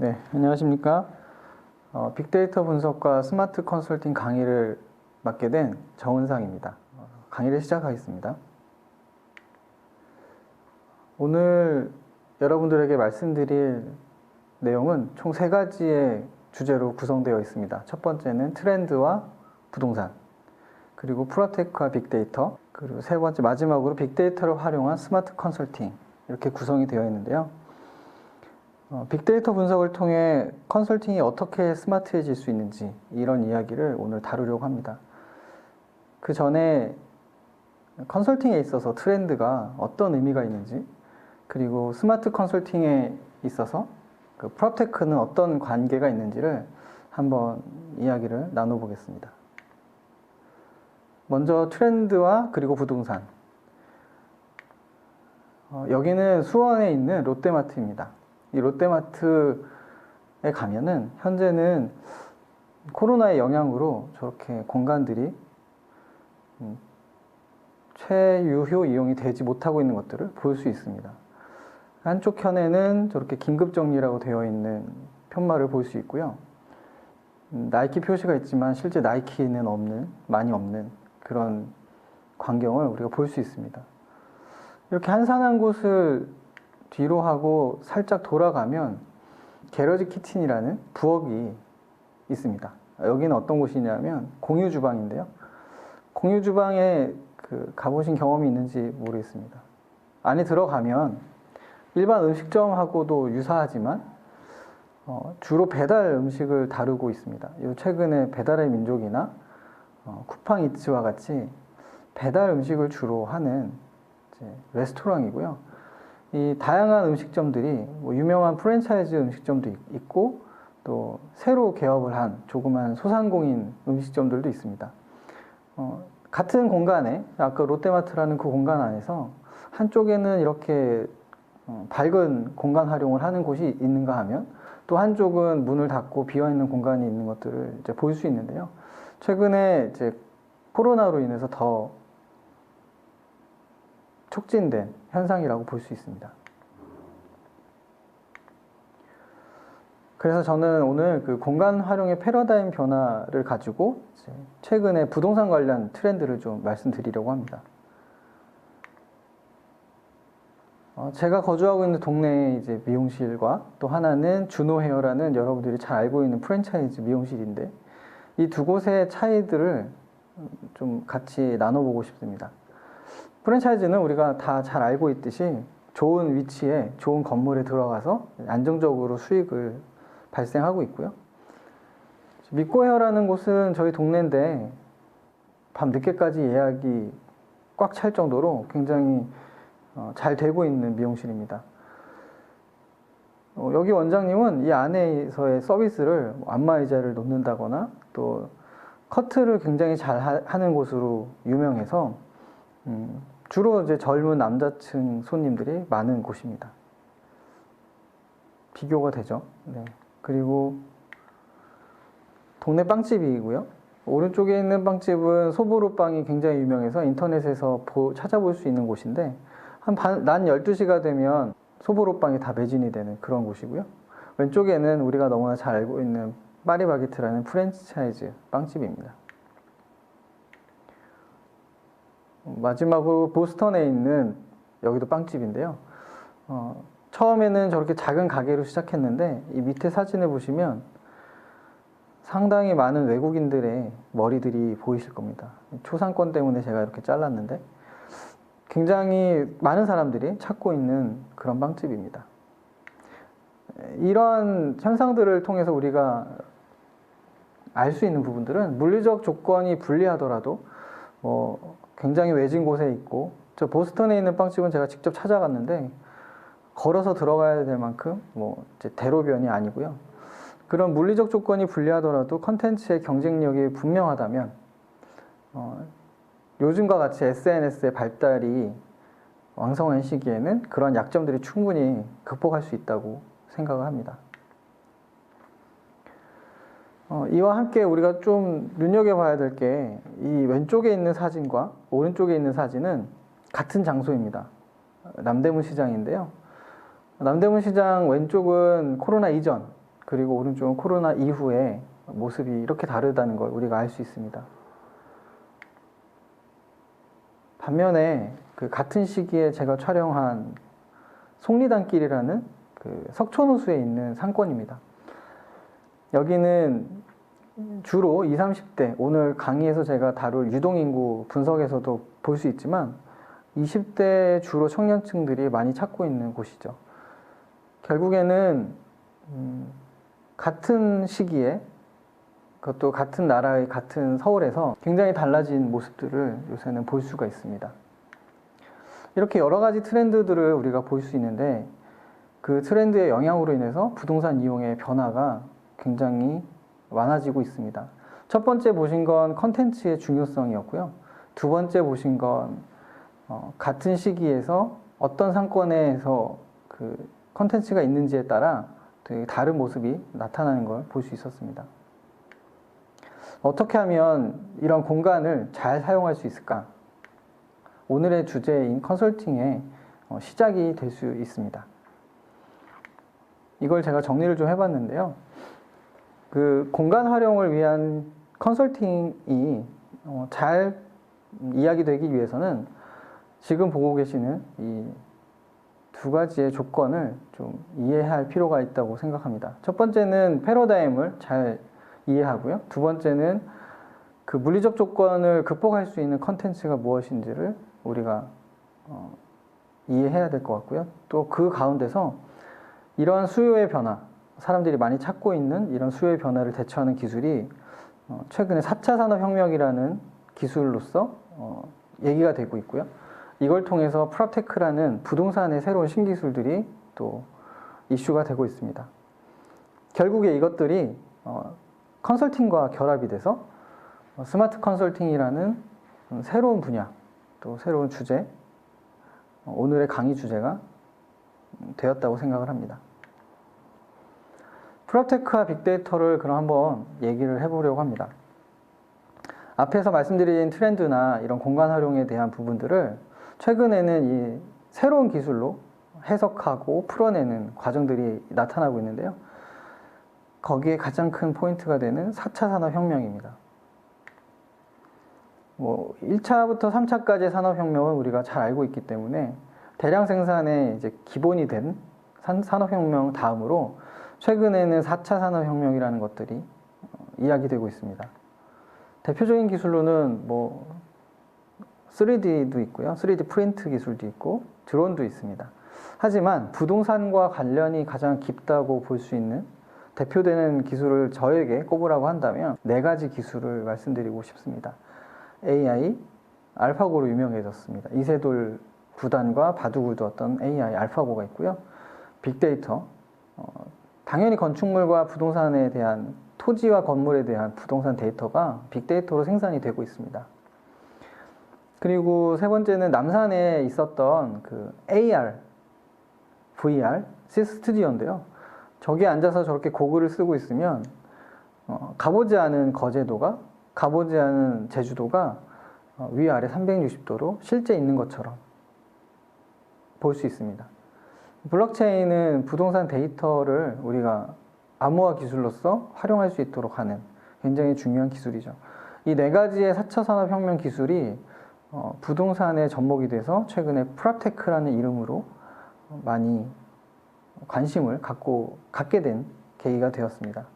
네, 안녕하십니까. 빅데이터 분석과 스마트 컨설팅 강의를 맡게 된 정은상입니다. 강의를 시작하겠습니다. 오늘 여러분들에게 말씀드릴 내용은 총 3가지의 주제로 구성되어 있습니다. 첫 번째는 트렌드와 부동산, 그리고 프로테크와 빅데이터, 그리고 세 번째 마지막으로 빅데이터를 활용한 스마트 컨설팅, 이렇게 구성이 되어 있는데요. 빅데이터 분석을 통해 컨설팅이 어떻게 스마트해질 수 있는지, 이런 이야기를 오늘 다루려고 합니다. 그 전에 컨설팅에 있어서 트렌드가 어떤 의미가 있는지, 그리고 스마트 컨설팅에 있어서 그 프로테크는 어떤 관계가 있는지를 한번 이야기를 나눠보겠습니다. 먼저 트렌드와 그리고 부동산. 여기는 수원에 있는 롯데마트입니다. 이 롯데마트에 가면은 현재는 코로나의 영향으로 저렇게 공간들이 최유효 이용이 되지 못하고 있는 것들을 볼 수 있습니다. 한쪽 편에는 저렇게 긴급 정리라고 되어 있는 편말을 볼 수 있고요. 나이키 표시가 있지만 실제 나이키는 많이 없는 그런 광경을 우리가 볼 수 있습니다. 이렇게 한산한 곳을 뒤로 하고 살짝 돌아가면 게러지 키친이라는 부엌이 있습니다. 여기는 어떤 곳이냐면 공유 주방인데요. 공유 주방에 가보신 경험이 있는지 모르겠습니다. 안에 들어가면 일반 음식점하고도 유사하지만 주로 배달 음식을 다루고 있습니다. 최근에 배달의 민족이나 쿠팡이츠와 같이 배달 음식을 주로 하는 레스토랑이고요. 이 다양한 음식점들이 유명한 프랜차이즈 음식점도 있고 또 새로 개업을 한 조그만 소상공인 음식점들도 있습니다. 같은 공간에 아까 롯데마트라는 그 공간 안에서 한쪽에는 이렇게 밝은 공간 활용을 하는 곳이 있는가 하면 또 한쪽은 문을 닫고 비어있는 공간이 있는 것들을 이제 볼 수 있는데요. 최근에 이제 코로나로 인해서 더 촉진된 현상이라고 볼 수 있습니다. 그래서 저는 오늘 그 공간 활용의 패러다임 변화를 가지고 최근에 부동산 관련 트렌드를 좀 말씀드리려고 합니다. 제가 거주하고 있는 동네에 이제 미용실과 또 하나는 준호 헤어라는 여러분들이 잘 알고 있는 프랜차이즈 미용실인데 이 두 곳의 차이들을 좀 같이 나눠보고 싶습니다. 프랜차이즈는 우리가 다 잘 알고 있듯이 좋은 위치에 좋은 건물에 들어가서 안정적으로 수익을 발생하고 있고요. 미코 헤어라는 곳은 저희 동네인데 밤 늦게까지 예약이 꽉 찰 정도로 굉장히 잘 되고 있는 미용실입니다. 여기 원장님은 이 안에서의 서비스를 안마의자를 놓는다거나 또 커트를 굉장히 잘 하는 곳으로 유명해서 주로 이제 젊은 남자층 손님들이 많은 곳입니다. 비교가 되죠. 네. 그리고 동네 빵집이고요. 오른쪽에 있는 빵집은 소보루빵이 굉장히 유명해서 인터넷에서 찾아볼 수 있는 곳인데 낮 12시가 되면 소보루빵이 다 매진이 되는 그런 곳이고요. 왼쪽에는 우리가 너무나 잘 알고 있는 파리바게트라는 프랜차이즈 빵집입니다. 마지막으로 보스턴에 있는 여기도 빵집인데요. 처음에는 저렇게 작은 가게로 시작했는데 이 밑에 사진을 보시면 상당히 많은 외국인들의 머리들이 보이실 겁니다. 초상권 때문에 제가 이렇게 잘랐는데 굉장히 많은 사람들이 찾고 있는 그런 빵집입니다. 이러한 현상들을 통해서 우리가 알 수 있는 부분들은 물리적 조건이 불리하더라도 굉장히 외진 곳에 있고 저 보스턴에 있는 빵집은 제가 직접 찾아갔는데 걸어서 들어가야 될 만큼 이제 대로변이 아니고요. 그런 물리적 조건이 불리하더라도 컨텐츠의 경쟁력이 분명하다면 요즘과 같이 SNS의 발달이 왕성한 시기에는 그런 약점들이 충분히 극복할 수 있다고 생각을 합니다. 이와 함께 우리가 좀 눈여겨봐야 될 게 이 왼쪽에 있는 사진과 오른쪽에 있는 사진은 같은 장소입니다. 남대문 시장인데요. 남대문 시장 왼쪽은 코로나 이전 그리고 오른쪽은 코로나 이후에 모습이 이렇게 다르다는 걸 우리가 알 수 있습니다. 반면에 그 같은 시기에 제가 촬영한 속리단길이라는 그 석촌호수에 있는 상권입니다. 여기는 주로 20, 30대, 오늘 강의에서 제가 다룰 유동인구 분석에서도 볼 수 있지만 20대 주로 청년층들이 많이 찾고 있는 곳이죠. 결국에는 같은 시기에, 그것도 같은 나라의 같은 서울에서 굉장히 달라진 모습들을 요새는 볼 수가 있습니다. 이렇게 여러 가지 트렌드들을 우리가 볼 수 있는데 그 트렌드의 영향으로 인해서 부동산 이용의 변화가 굉장히 많아지고 있습니다. 첫 번째 보신 건 컨텐츠의 중요성이었고요. 두 번째 보신 건 같은 시기에서 어떤 상권에서 그 컨텐츠가 있는지에 따라 되게 다른 모습이 나타나는 걸 볼 수 있었습니다. 어떻게 하면 이런 공간을 잘 사용할 수 있을까? 오늘의 주제인 컨설팅의 시작이 될 수 있습니다. 이걸 제가 정리를 좀 해봤는데요. 그 공간 활용을 위한 컨설팅이 잘 이야기되기 위해서는 지금 보고 계시는 이 두 가지의 조건을 좀 이해할 필요가 있다고 생각합니다. 첫 번째는 패러다임을 잘 이해하고요. 두 번째는 그 물리적 조건을 극복할 수 있는 컨텐츠가 무엇인지를 우리가 이해해야 될 것 같고요. 또 그 가운데서 이러한 수요의 변화, 사람들이 많이 찾고 있는 이런 수요의 변화를 대처하는 기술이 최근에 4차 산업혁명이라는 기술로서 얘기가 되고 있고요. 이걸 통해서 프롭테크라는 부동산의 새로운 신기술들이 또 이슈가 되고 있습니다. 결국에 이것들이 컨설팅과 결합이 돼서 스마트 컨설팅이라는 새로운 분야, 또 새로운 주제, 오늘의 강의 주제가 되었다고 생각을 합니다. 프롭테크와 빅데이터를 그럼 한번 얘기를 해보려고 합니다. 앞에서 말씀드린 트렌드나 이런 공간 활용에 대한 부분들을 최근에는 이 새로운 기술로 해석하고 풀어내는 과정들이 나타나고 있는데요. 거기에 가장 큰 포인트가 되는 4차 산업혁명입니다. 1차부터 3차까지의 산업혁명은 우리가 잘 알고 있기 때문에 대량 생산의 이제 기본이 된 산업혁명 다음으로 최근에는 4차 산업혁명이라는 것들이 이야기되고 있습니다. 대표적인 기술로는 3D도 있고요. 3D 프린트 기술도 있고 드론도 있습니다. 하지만 부동산과 관련이 가장 깊다고 볼 수 있는 대표되는 기술을 저에게 꼽으라고 한다면 4가지 기술을 말씀드리고 싶습니다. AI, 알파고로 유명해졌습니다. 이세돌 구단과 바둑을 두었던 AI 알파고가 있고요. 빅데이터, 당연히 건축물과 부동산에 대한 토지와 건물에 대한 부동산 데이터가 빅데이터로 생산이 되고 있습니다. 그리고 세 번째는 남산에 있었던 그 AR, VR, 시스튜디오인데요. 저기에 앉아서 저렇게 고글을 쓰고 있으면 가보지 않은 거제도가, 가보지 않은 제주도가 위아래 360도로 실제 있는 것처럼 볼 수 있습니다. 블록체인은 부동산 데이터를 우리가 암호화 기술로서 활용할 수 있도록 하는 굉장히 중요한 기술이죠. 이 4가지의 4차 산업혁명 기술이 부동산에 접목이 돼서 최근에 프롭테크라는 이름으로 많이 관심을 갖게 된 계기가 되었습니다.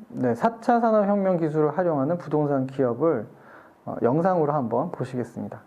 네, 4차 산업혁명 기술을 활용하는 부동산 기업을 영상으로 한번 보시겠습니다.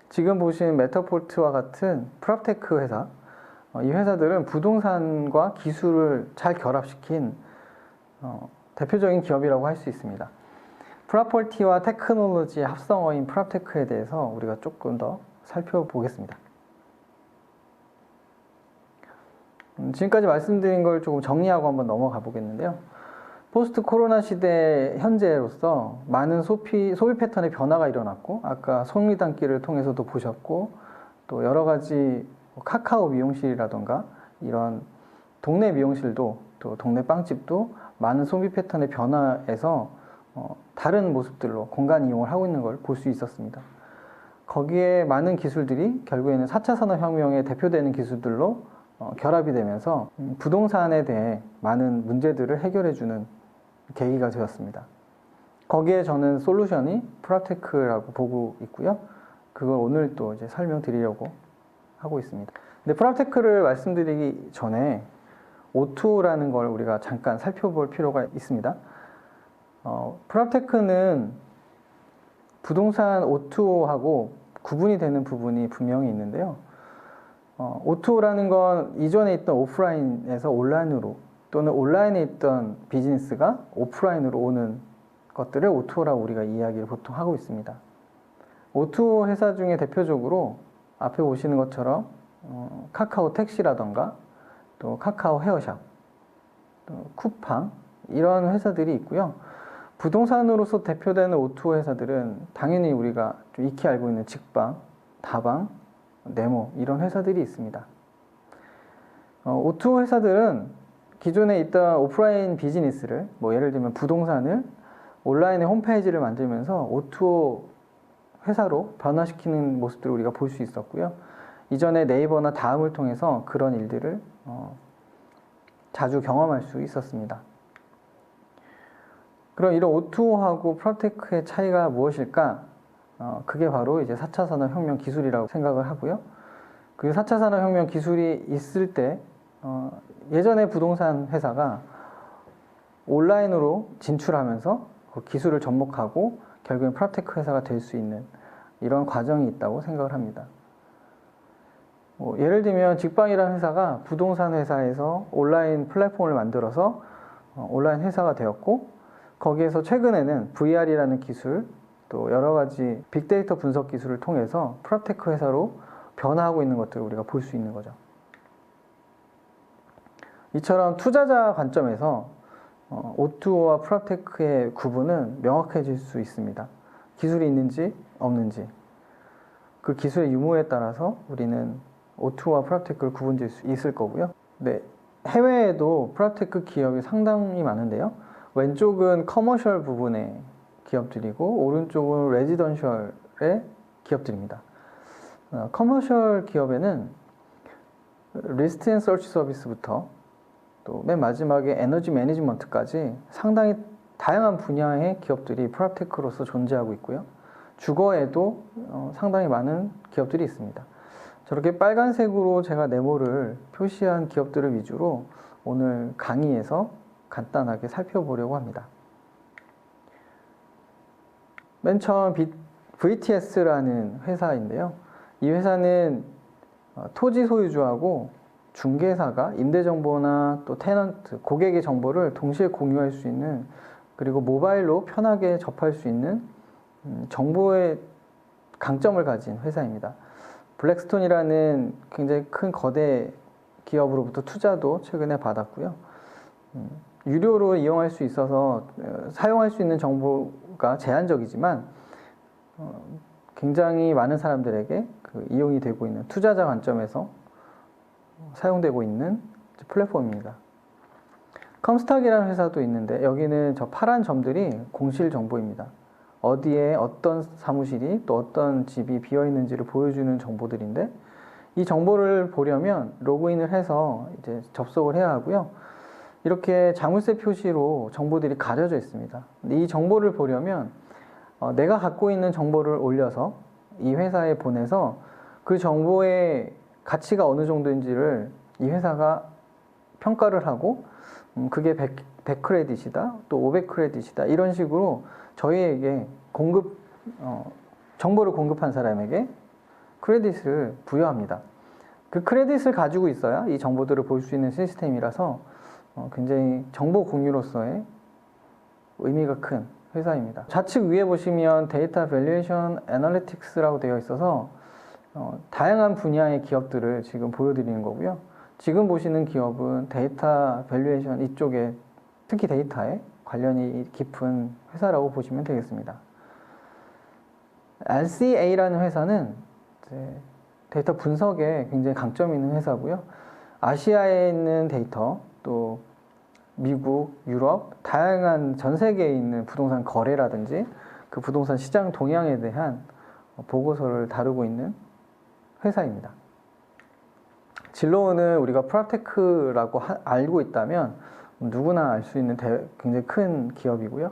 지금 보신 메타폴트와 같은 프랍테크 회사, 이 회사들은 부동산과 기술을 잘 결합시킨 대표적인 기업이라고 할 수 있습니다. 프로퍼티와 테크놀로지의 합성어인 프랍테크에 대해서 우리가 조금 더 살펴보겠습니다. 지금까지 말씀드린 걸 조금 정리하고 한번 넘어가 보겠는데요. 포스트 코로나 시대 현재로서 많은 소비 패턴의 변화가 일어났고, 아까 속리단길을 통해서도 보셨고, 또 여러 가지 카카오 미용실이라던가 이런 동네 미용실도, 또 동네 빵집도 많은 소비 패턴의 변화에서 다른 모습들로 공간 이용을 하고 있는 걸 볼 수 있었습니다. 거기에 많은 기술들이 결국에는 4차 산업혁명에 대표되는 기술들로 결합이 되면서 부동산에 대해 많은 문제들을 해결해주는 계기가 되었습니다. 거기에 저는 솔루션이 프랍테크라고 보고 있고요. 그걸 오늘 또 이제 설명드리려고 하고 있습니다. 근데 프랍테크를 말씀드리기 전에 O2라는 걸 우리가 잠깐 살펴볼 필요가 있습니다. 프랍테크는 부동산 O2하고 구분이 되는 부분이 분명히 있는데요. O2라는 건 이전에 있던 오프라인에서 온라인으로, 또는 온라인에 있던 비즈니스가 오프라인으로 오는 것들을 O2라고 우리가 이야기를 보통 하고 있습니다. O2 회사 중에 대표적으로 앞에 보시는 것처럼 카카오 택시라던가 또 카카오 헤어샵, 또 쿠팡, 이런 회사들이 있고요. 부동산으로서 대표되는 O2 회사들은 당연히 우리가 좀 익히 알고 있는 직방, 다방, 네모, 이런 회사들이 있습니다. O2 회사들은 기존에 있던 오프라인 비즈니스를, 예를 들면 부동산을 온라인의 홈페이지를 만들면서 O2 회사로 변화시키는 모습들을 우리가 볼 수 있었고요. 이전에 네이버나 다음을 통해서 그런 일들을 자주 경험할 수 있었습니다. 그럼 이런 O2하고 프랍테크의 차이가 무엇일까? 그게 바로 이제 4차 산업혁명 기술이라고 생각을 하고요. 그 4차 산업혁명 기술이 있을 때 예전에 부동산 회사가 온라인으로 진출하면서 그 기술을 접목하고 결국엔 프랍테크 회사가 될 수 있는 이런 과정이 있다고 생각을 합니다. 예를 들면 직방이라는 회사가 부동산 회사에서 온라인 플랫폼을 만들어서 온라인 회사가 되었고, 거기에서 최근에는 VR이라는 기술, 또 여러 가지 빅데이터 분석 기술을 통해서 프랍테크 회사로 변화하고 있는 것들을 우리가 볼 수 있는 거죠. 이처럼 투자자 관점에서 O2와 프랍테크의 구분은 명확해질 수 있습니다. 기술이 있는지 없는지, 그 기술의 유무에 따라서 우리는 O2와 프랍테크를 구분질 수 있을 거고요. 네, 해외에도 프랍테크 기업이 상당히 많은데요. 왼쪽은 커머셜 부분의 기업들이고 오른쪽은 레지던셜의 기업들입니다. 커머셜 기업에는 리스트 앤 서치 서비스부터 또 맨 마지막에 에너지 매니지먼트까지 상당히 다양한 분야의 기업들이 프랍테크로서 존재하고 있고요. 주거에도 상당히 많은 기업들이 있습니다. 저렇게 빨간색으로 제가 네모를 표시한 기업들을 위주로 오늘 강의에서 간단하게 살펴보려고 합니다. 맨 처음 VTS라는 회사인데요. 이 회사는 토지 소유주하고 중개사가 임대정보나 또 테넌트, 고객의 정보를 동시에 공유할 수 있는, 그리고 모바일로 편하게 접할 수 있는 정보의 강점을 가진 회사입니다. 블랙스톤이라는 굉장히 큰 거대 기업으로부터 투자도 최근에 받았고요. 유료로 이용할 수 있어서 사용할 수 있는 정보가 제한적이지만 굉장히 많은 사람들에게 이용이 되고 있는, 투자자 관점에서 사용되고 있는 플랫폼입니다. 컴스탁이라는 회사도 있는데 여기는 저 파란 점들이 공실 정보입니다. 어디에 어떤 사무실이 또 어떤 집이 비어 있는지를 보여주는 정보들인데, 이 정보를 보려면 로그인을 해서 이제 접속을 해야 하고요. 이렇게 자물쇠 표시로 정보들이 가려져 있습니다. 이 정보를 보려면 내가 갖고 있는 정보를 올려서 이 회사에 보내서 그 정보의 가치가 어느 정도인지를 이 회사가 평가를 하고 그게 100 크레딧이다, 또 500 크레딧이다 이런 식으로 저희에게 정보를 공급한 사람에게 크레딧을 부여합니다. 그 크레딧을 가지고 있어야 이 정보들을 볼 수 있는 시스템이라서 굉장히 정보 공유로서의 의미가 큰 회사입니다. 좌측 위에 보시면 데이터 밸류에이션 애널리틱스라고 되어 있어서 다양한 분야의 기업들을 지금 보여드리는 거고요. 지금 보시는 기업은 데이터 밸류에이션 이쪽에 특히 데이터에 관련이 깊은 회사라고 보시면 되겠습니다. RCA라는 회사는 데이터 분석에 굉장히 강점이 있는 회사고요. 아시아에 있는 데이터, 또 미국, 유럽, 다양한 전 세계에 있는 부동산 거래라든지 그 부동산 시장 동향에 대한 보고서를 다루고 있는 회사입니다. 진로는 우리가 프랍테크라고 알고 있다면 누구나 알 수 있는 굉장히 큰 기업이고요.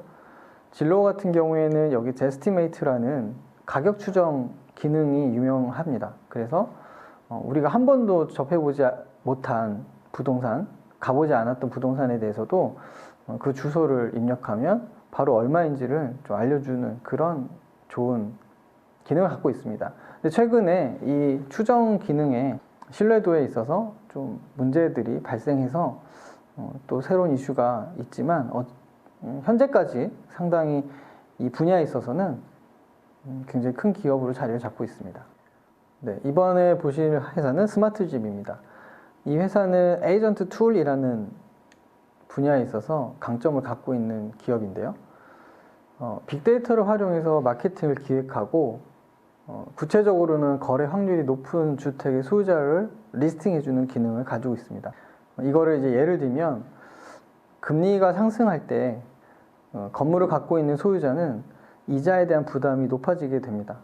진로 같은 경우에는 여기 제스티메이트라는 가격 추정 기능이 유명합니다. 그래서 우리가 한 번도 접해보지 못한 부동산, 가보지 않았던 부동산에 대해서도 그 주소를 입력하면 바로 얼마인지를 좀 알려주는 그런 좋은 기능을 갖고 있습니다. 근데 최근에 이 추정 기능의 신뢰도에 있어서 좀 문제들이 발생해서 또 새로운 이슈가 있지만 현재까지 상당히 이 분야에 있어서는 굉장히 큰 기업으로 자리를 잡고 있습니다. 네, 이번에 보실 회사는 스마트집입니다. 이 회사는 에이전트 툴이라는 분야에 있어서 강점을 갖고 있는 기업인데요. 빅데이터를 활용해서 마케팅을 기획하고 구체적으로는 거래 확률이 높은 주택의 소유자를 리스팅해주는 기능을 가지고 있습니다. 이거를 이제 예를 들면 금리가 상승할 때 건물을 갖고 있는 소유자는 이자에 대한 부담이 높아지게 됩니다.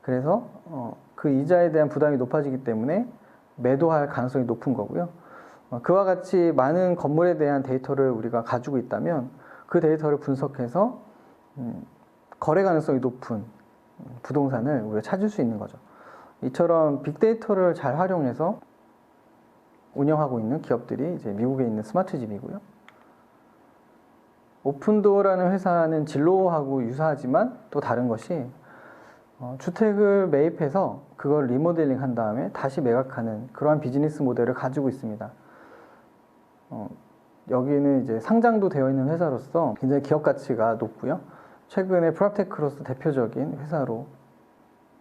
그래서 그 이자에 대한 부담이 높아지기 때문에 매도할 가능성이 높은 거고요. 그와 같이 많은 건물에 대한 데이터를 우리가 가지고 있다면 그 데이터를 분석해서 거래 가능성이 높은 부동산을 우리가 찾을 수 있는 거죠. 이처럼 빅데이터를 잘 활용해서 운영하고 있는 기업들이 이제 미국에 있는 스마트집이고요. 오픈도어라는 회사는 진로하고 유사하지만 또 다른 것이 주택을 매입해서 그걸 리모델링 한 다음에 다시 매각하는 그러한 비즈니스 모델을 가지고 있습니다. 여기는 이제 상장도 되어 있는 회사로서 굉장히 기업 가치가 높고요. 최근에 프랍테크로서 대표적인 회사로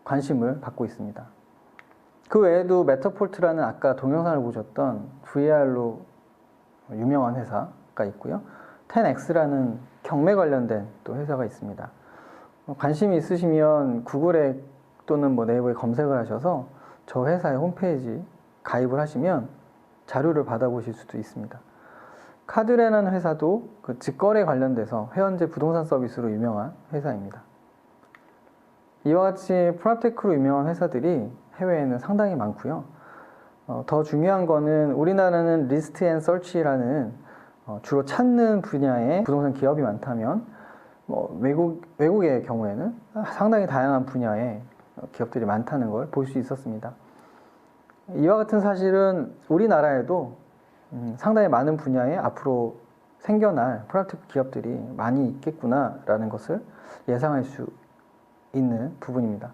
관심을 받고 있습니다. 그 외에도 메타폴트라는 아까 동영상을 보셨던 VR로 유명한 회사가 있고요. 10X라는 경매 관련된 또 회사가 있습니다. 관심이 있으시면 구글에 또는 뭐 네이버에 검색을 하셔서 저 회사의 홈페이지 가입을 하시면 자료를 받아보실 수도 있습니다. 카드레라는 회사도 그 직거래 관련돼서 회원제 부동산 서비스로 유명한 회사입니다. 이와 같이 프랍테크로 유명한 회사들이 해외에는 상당히 많고요. 더 중요한 거는 우리나라는 리스트 앤 서치라는 주로 찾는 분야의 부동산 기업이 많다면 외국의 경우에는 상당히 다양한 분야의 기업들이 많다는 걸 볼 수 있었습니다. 이와 같은 사실은 우리나라에도 상당히 많은 분야에 앞으로 생겨날 프랍테크 기업들이 많이 있겠구나라는 것을 예상할 수 있는 부분입니다.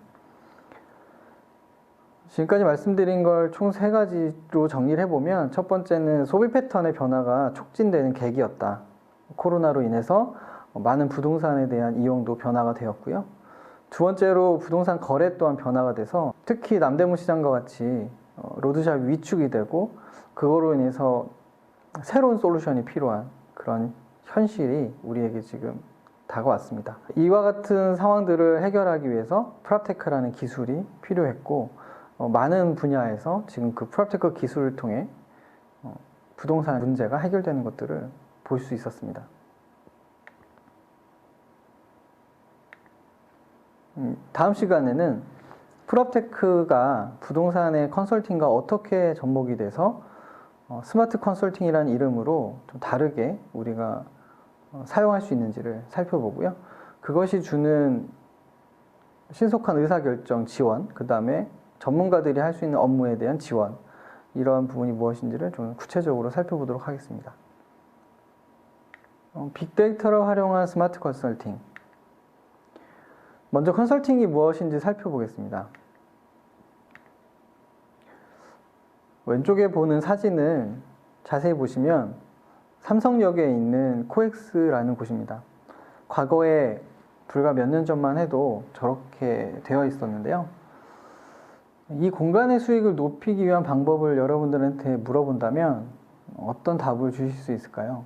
지금까지 말씀드린 걸 총 3가지로 정리를 해보면 첫 번째는 소비 패턴의 변화가 촉진되는 계기였다. 코로나로 인해서 많은 부동산에 대한 이용도 변화가 되었고요. 두 번째로 부동산 거래 또한 변화가 돼서 특히 남대문 시장과 같이 로드샵이 위축이 되고 그거로 인해서 새로운 솔루션이 필요한 그런 현실이 우리에게 지금 다가왔습니다. 이와 같은 상황들을 해결하기 위해서 프랍테크라는 기술이 필요했고 많은 분야에서 지금 그 프랍테크 기술을 통해 부동산 문제가 해결되는 것들을 볼 수 있었습니다. 다음 시간에는 프랍테크가 부동산의 컨설팅과 어떻게 접목이 돼서 스마트 컨설팅이라는 이름으로 좀 다르게 우리가 사용할 수 있는지를 살펴보고요. 그것이 주는 신속한 의사결정 지원, 그 다음에 전문가들이 할 수 있는 업무에 대한 지원, 이러한 부분이 무엇인지를 좀 구체적으로 살펴보도록 하겠습니다. 빅데이터를 활용한 스마트 컨설팅. 먼저 컨설팅이 무엇인지 살펴보겠습니다. 왼쪽에 보는 사진을 자세히 보시면 삼성역에 있는 코엑스라는 곳입니다. 과거에 불과 몇 년 전만 해도 저렇게 되어 있었는데요. 이 공간의 수익을 높이기 위한 방법을 여러분들한테 물어본다면 어떤 답을 주실 수 있을까요?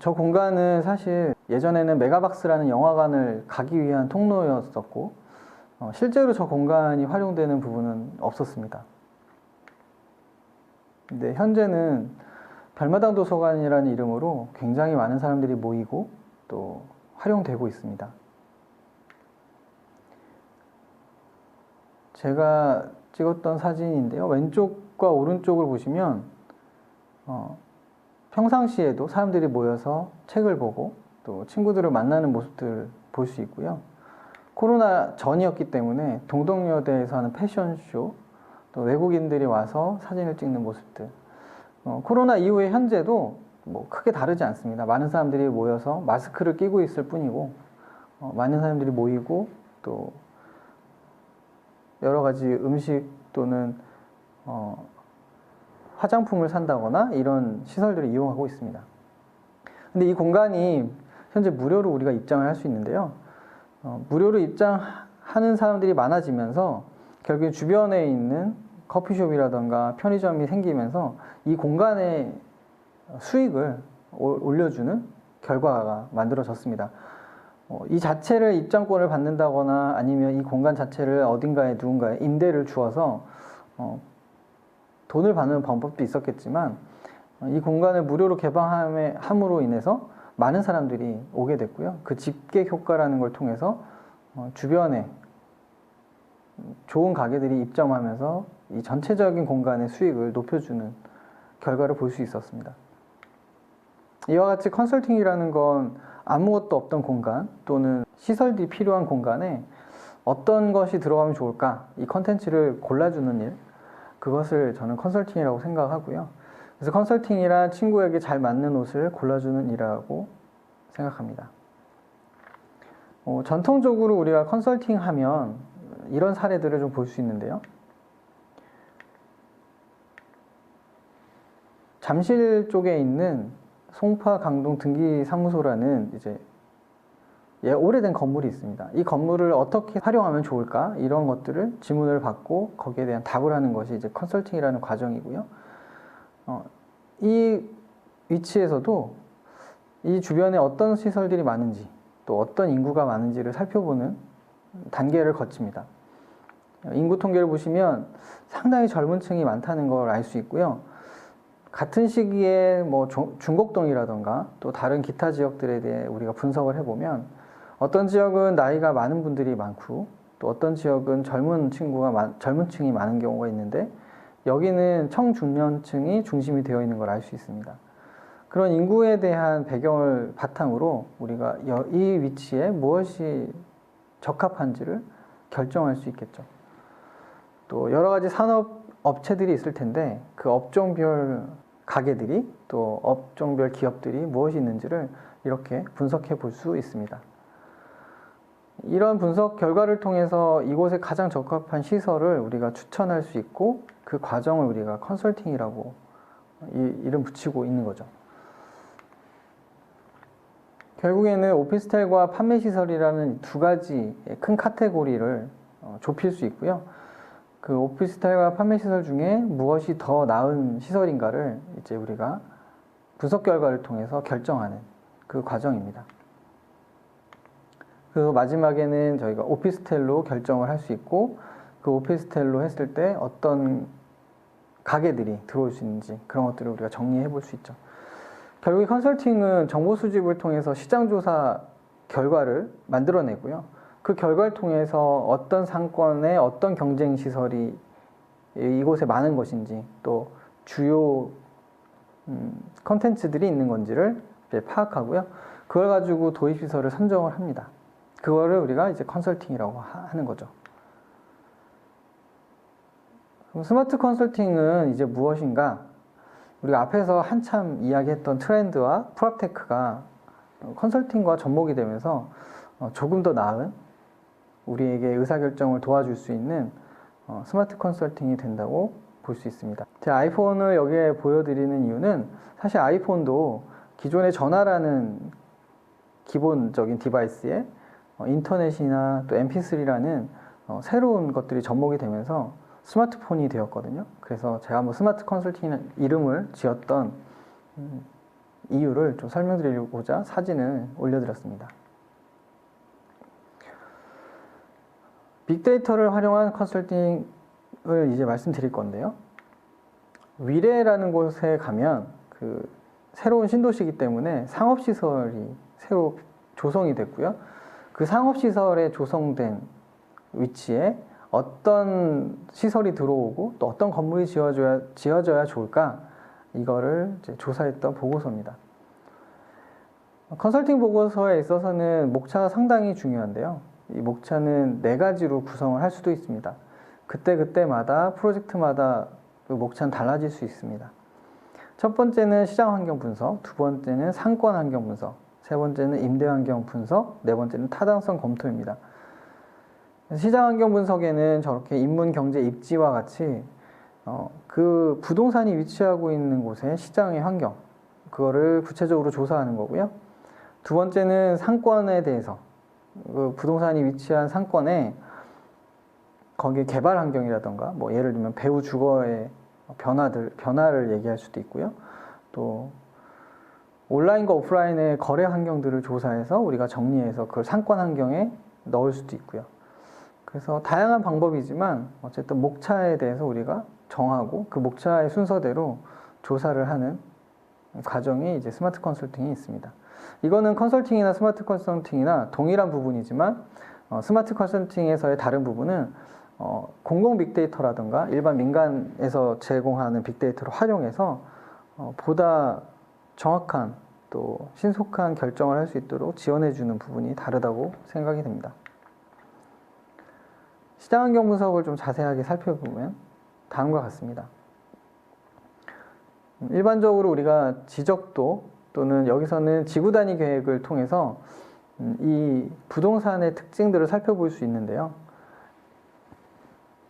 저 공간은 사실 예전에는 메가박스라는 영화관을 가기 위한 통로였었고 실제로 저 공간이 활용되는 부분은 없었습니다. 근데 현재는 별마당 도서관이라는 이름으로 굉장히 많은 사람들이 모이고 또 활용되고 있습니다. 제가 찍었던 사진인데요. 왼쪽과 오른쪽을 보시면 평상시에도 사람들이 모여서 책을 보고 또 친구들을 만나는 모습들을 볼 수 있고요. 코로나 전이었기 때문에 동덕여대에서 하는 패션쇼, 또 외국인들이 와서 사진을 찍는 모습들. 코로나 이후에 현재도 뭐 크게 다르지 않습니다. 많은 사람들이 모여서 마스크를 끼고 있을 뿐이고 많은 사람들이 모이고 또 여러 가지 음식 또는 화장품을 산다거나 이런 시설들을 이용하고 있습니다. 근데 이 공간이 현재 무료로 우리가 입장을 할 수 있는데요. 무료로 입장하는 사람들이 많아지면서 결국 주변에 있는 커피숍이라던가 편의점이 생기면서 이 공간의 수익을 올려주는 결과가 만들어졌습니다. 이 자체를 입장권을 받는다거나 아니면 이 공간 자체를 어딘가에 누군가에 임대를 주어서 돈을 받는 방법도 있었겠지만 이 공간을 무료로 개방함으로 인해서 많은 사람들이 오게 됐고요. 그 집객 효과라는 걸 통해서 주변에 좋은 가게들이 입점하면서 이 전체적인 공간의 수익을 높여주는 결과를 볼 수 있었습니다. 이와 같이 컨설팅이라는 건 아무것도 없던 공간 또는 시설들이 필요한 공간에 어떤 것이 들어가면 좋을까, 이 컨텐츠를 골라주는 일, 그것을 저는 컨설팅이라고 생각하고요. 그래서 컨설팅이란 친구에게 잘 맞는 옷을 골라주는 일이라고 생각합니다. 전통적으로 우리가 컨설팅 하면 이런 사례들을 좀 볼 수 있는데요. 잠실 쪽에 있는 송파 강동 등기사무소라는 이제 오래된 건물이 있습니다. 이 건물을 어떻게 활용하면 좋을까? 이런 것들을 질문을 받고 거기에 대한 답을 하는 것이 이제 컨설팅이라는 과정이고요. 이 위치에서도 이 주변에 어떤 시설들이 많은지 또 어떤 인구가 많은지를 살펴보는 단계를 거칩니다. 인구 통계를 보시면 상당히 젊은 층이 많다는 걸 알 수 있고요. 같은 시기에 뭐 중곡동이라던가 또 다른 기타 지역들에 대해 우리가 분석을 해보면 어떤 지역은 나이가 많은 분들이 많고 또 어떤 지역은 젊은 층이 많은 경우가 있는데 여기는 청중년층이 중심이 되어 있는 걸 알 수 있습니다. 그런 인구에 대한 배경을 바탕으로 우리가 이 위치에 무엇이 적합한지를 결정할 수 있겠죠. 또 여러 가지 산업 업체들이 있을 텐데 그 업종별 가게들이 또 업종별 기업들이 무엇이 있는지를 이렇게 분석해 볼 수 있습니다. 이런 분석 결과를 통해서 이곳에 가장 적합한 시설을 우리가 추천할 수 있고 그 과정을 우리가 컨설팅이라고 이름 붙이고 있는 거죠. 결국에는 오피스텔과 판매시설이라는 두 가지 큰 카테고리를 좁힐 수 있고요. 그 오피스텔과 판매시설 중에 무엇이 더 나은 시설인가를 이제 우리가 분석 결과를 통해서 결정하는 그 과정입니다. 그리고 마지막에는 저희가 오피스텔로 결정을 할 수 있고 그 오피스텔로 했을 때 어떤 가게들이 들어올 수 있는지 그런 것들을 우리가 정리해 볼 수 있죠. 결국에 컨설팅은 정보 수집을 통해서 시장조사 결과를 만들어내고요. 그 결과를 통해서 어떤 상권에 어떤 경쟁 시설이 이곳에 많은 것인지 또 주요 컨텐츠들이 있는 건지를 이제 파악하고요. 그걸 가지고 도입시설을 선정을 합니다. 그거를 우리가 이제 컨설팅이라고 하는 거죠. 그럼 스마트 컨설팅은 이제 무엇인가? 우리가 앞에서 한참 이야기했던 트렌드와 프롭테크가 컨설팅과 접목이 되면서 조금 더 나은 우리에게 의사결정을 도와줄 수 있는 스마트 컨설팅이 된다고 볼 수 있습니다. 제가 아이폰을 여기에 보여드리는 이유는 사실 아이폰도 기존의 전화라는 기본적인 디바이스에 인터넷이나 또 mp3라는 새로운 것들이 접목이 되면서 스마트폰이 되었거든요. 그래서 제가 한번 스마트 컨설팅이라는 이름을 지었던 이유를 좀 설명드리고자 사진을 올려드렸습니다. 빅데이터를 활용한 컨설팅을 이제 말씀드릴 건데요. 위례라는 곳에 가면 그 새로운 신도시이기 때문에 상업시설이 새로 조성이 됐고요. 그 상업시설에 조성된 위치에 어떤 시설이 들어오고 또 어떤 건물이 지어져야 좋을까, 이거를 이제 조사했던 보고서입니다. 컨설팅 보고서에 있어서는 목차가 상당히 중요한데요. 이 목차는 4가지로 구성을 할 수도 있습니다. 그때마다 프로젝트마다 그 목차는 달라질 수 있습니다. 첫 번째는 시장 환경 분석, 두 번째는 상권 환경 분석, 세 번째는 임대 환경 분석, 네 번째는 타당성 검토입니다. 시장 환경 분석에는 저렇게 인문, 경제, 입지와 같이 그 부동산이 위치하고 있는 곳의 시장의 환경, 그거를 구체적으로 조사하는 거고요. 두 번째는 상권에 대해서, 그 부동산이 위치한 상권에 거기에 개발 환경이라던가, 뭐 예를 들면 배후 주거의 변화를 얘기할 수도 있고요. 또 온라인과 오프라인의 거래 환경들을 조사해서 우리가 정리해서 그걸 상권 환경에 넣을 수도 있고요. 그래서 다양한 방법이지만 어쨌든 목차에 대해서 우리가 정하고 그 목차의 순서대로 조사를 하는 과정이 이제 스마트 컨설팅이 있습니다. 이거는 컨설팅이나 스마트 컨설팅이나 동일한 부분이지만 스마트 컨설팅에서의 다른 부분은 공공 빅데이터라든가 일반 민간에서 제공하는 빅데이터를 활용해서 보다 정확한 또 신속한 결정을 할 수 있도록 지원해주는 부분이 다르다고 생각이 됩니다. 시장 환경 분석을 좀 자세하게 살펴보면 다음과 같습니다. 일반적으로 우리가 지적도 또는 여기서는 지구 단위 계획을 통해서 이 부동산의 특징들을 살펴볼 수 있는데요.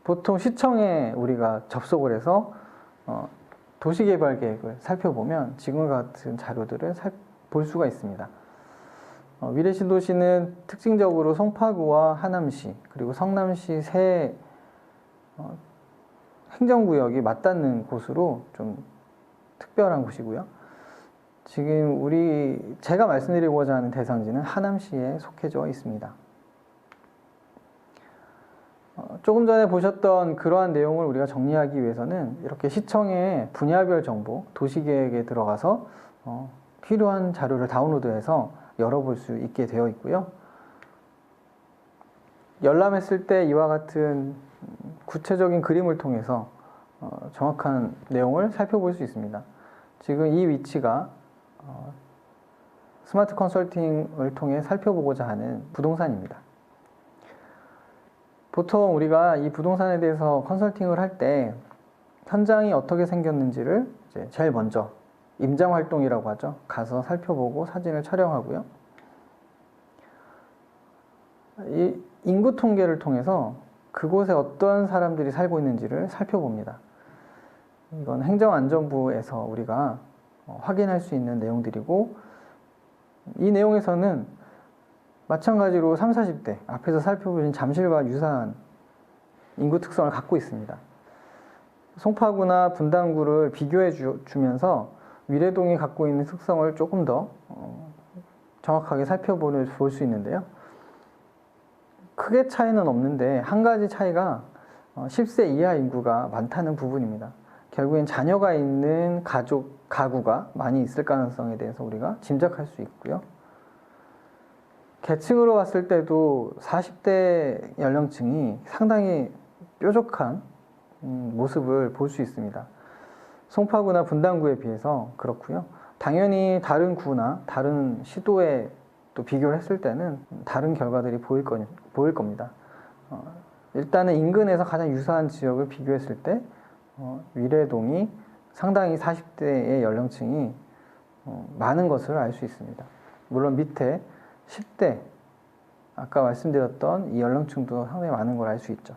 보통 시청에 우리가 접속을 해서 도시개발 계획을 살펴보면 지금과 같은 자료들을 볼 수가 있습니다. 위례신도시는 특징적으로 송파구와 하남시 그리고 성남시 세 행정구역이 맞닿는 곳으로 좀 특별한 곳이고요. 지금 제가 말씀드리고자 하는 대상지는 하남시에 속해져 있습니다. 조금 전에 보셨던 그러한 내용을 우리가 정리하기 위해서는 이렇게 시청의 분야별 정보, 도시계획에 들어가서 필요한 자료를 다운로드해서 열어볼 수 있게 되어 있고요. 열람했을 때 이와 같은 구체적인 그림을 통해서 정확한 내용을 살펴볼 수 있습니다. 지금 이 위치가 스마트 컨설팅을 통해 살펴보고자 하는 부동산입니다. 보통 우리가 이 부동산에 대해서 컨설팅을 할 때 현장이 어떻게 생겼는지를 이제 제일 먼저 임장 활동이라고 하죠. 가서 살펴보고 사진을 촬영하고요. 이 인구 통계를 통해서 그곳에 어떤 사람들이 살고 있는지를 살펴봅니다. 이건 행정안전부에서 우리가 확인할 수 있는 내용들이고, 이 내용에서는 마찬가지로 30, 40대 앞에서 살펴보신 잠실과 유사한 인구 특성을 갖고 있습니다. 송파구나 분당구를 비교해 주면서 위례동이 갖고 있는 특성을 조금 더 정확하게 살펴볼 수 있는데요. 크게 차이는 없는데 한 가지 차이가 10세 이하 인구가 많다는 부분입니다. 결국엔 자녀가 있는 가구가 많이 있을 가능성에 대해서 우리가 짐작할 수 있고요. 계층으로 봤을 때도 40대 연령층이 상당히 뾰족한 모습을 볼 수 있습니다. 송파구나 분당구에 비해서 그렇고요. 당연히 다른 구나 다른 시도에 또 비교를 했을 때는 다른 결과들이 보일 겁니다. 일단은 인근에서 가장 유사한 지역을 비교했을 때 위례동이 상당히 40대의 연령층이 많은 것을 알 수 있습니다. 물론 밑에 10대, 아까 말씀드렸던 이 연령층도 상당히 많은 걸 알 수 있죠.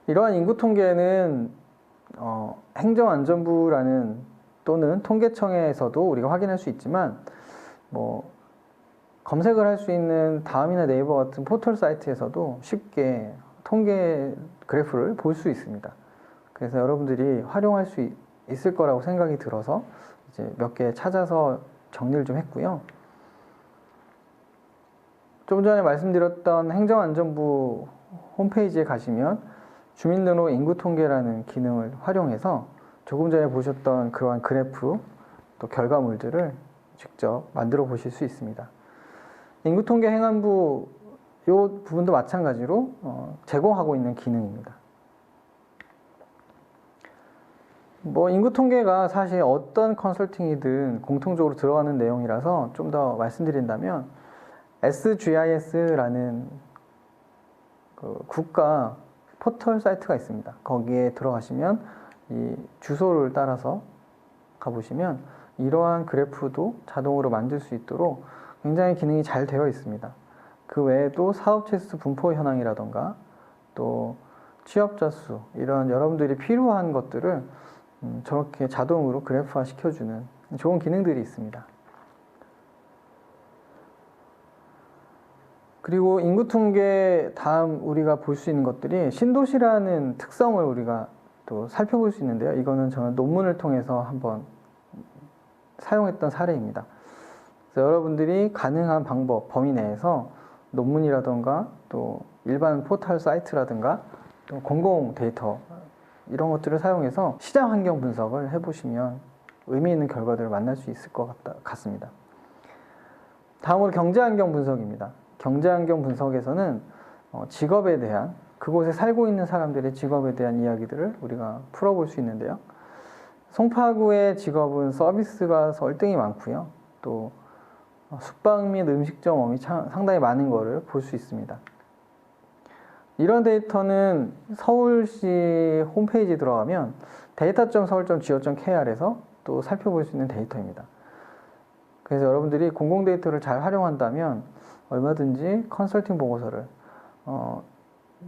이러한 인구 통계는 행정안전부라는 또는 통계청에서도 우리가 확인할 수 있지만 검색을 할 수 있는 다음이나 네이버 같은 포털 사이트에서도 쉽게 통계 그래프를 볼 수 있습니다. 그래서 여러분들이 활용할 수 있을 거라고 생각이 들어서 이제 몇 개 찾아서 정리를 좀 했고요. 좀 전에 말씀드렸던 행정안전부 홈페이지에 가시면 주민등록 인구통계라는 기능을 활용해서 조금 전에 보셨던 그러한 그래프 또 결과물들을 직접 만들어 보실 수 있습니다. 인구통계 행안부 이 부분도 마찬가지로 제공하고 있는 기능입니다. 인구통계가 사실 어떤 컨설팅이든 공통적으로 들어가는 내용이라서 좀 더 말씀드린다면 SGIS라는 국가 포털 사이트가 있습니다. 거기에 들어가시면 이 주소를 따라서 가보시면 이러한 그래프도 자동으로 만들 수 있도록 굉장히 기능이 잘 되어 있습니다. 그 외에도 사업체 수 분포 현황이라던가 또 취업자 수 이런 여러분들이 필요한 것들을 저렇게 자동으로 그래프화 시켜주는 좋은 기능들이 있습니다. 그리고 인구통계 다음 우리가 볼 수 있는 것들이 신도시라는 특성을 우리가 또 살펴볼 수 있는데요. 이거는 저는 논문을 통해서 한번 사용했던 사례입니다. 그래서 여러분들이 가능한 방법, 범위 내에서 논문이라던가 또 일반 포털 사이트라든가 또 공공 데이터 이런 것들을 사용해서 시장 환경 분석을 해보시면 의미 있는 결과들을 만날 수 있을 것 같습니다. 다음으로 경제 환경 분석입니다. 경제 환경 분석에서는 직업에 대한 그곳에 살고 있는 사람들의 직업에 대한 이야기들을 우리가 풀어볼 수 있는데요. 송파구의 직업은 서비스가 월등히 많고요. 또 숙박 및 음식점업이 상당히 많은 것을 볼 수 있습니다. 이런 데이터는 서울시 홈페이지에 들어가면 data.seoul.go.kr에서 또 살펴볼 수 있는 데이터입니다. 그래서 여러분들이 공공 데이터를 잘 활용한다면 얼마든지 컨설팅 보고서를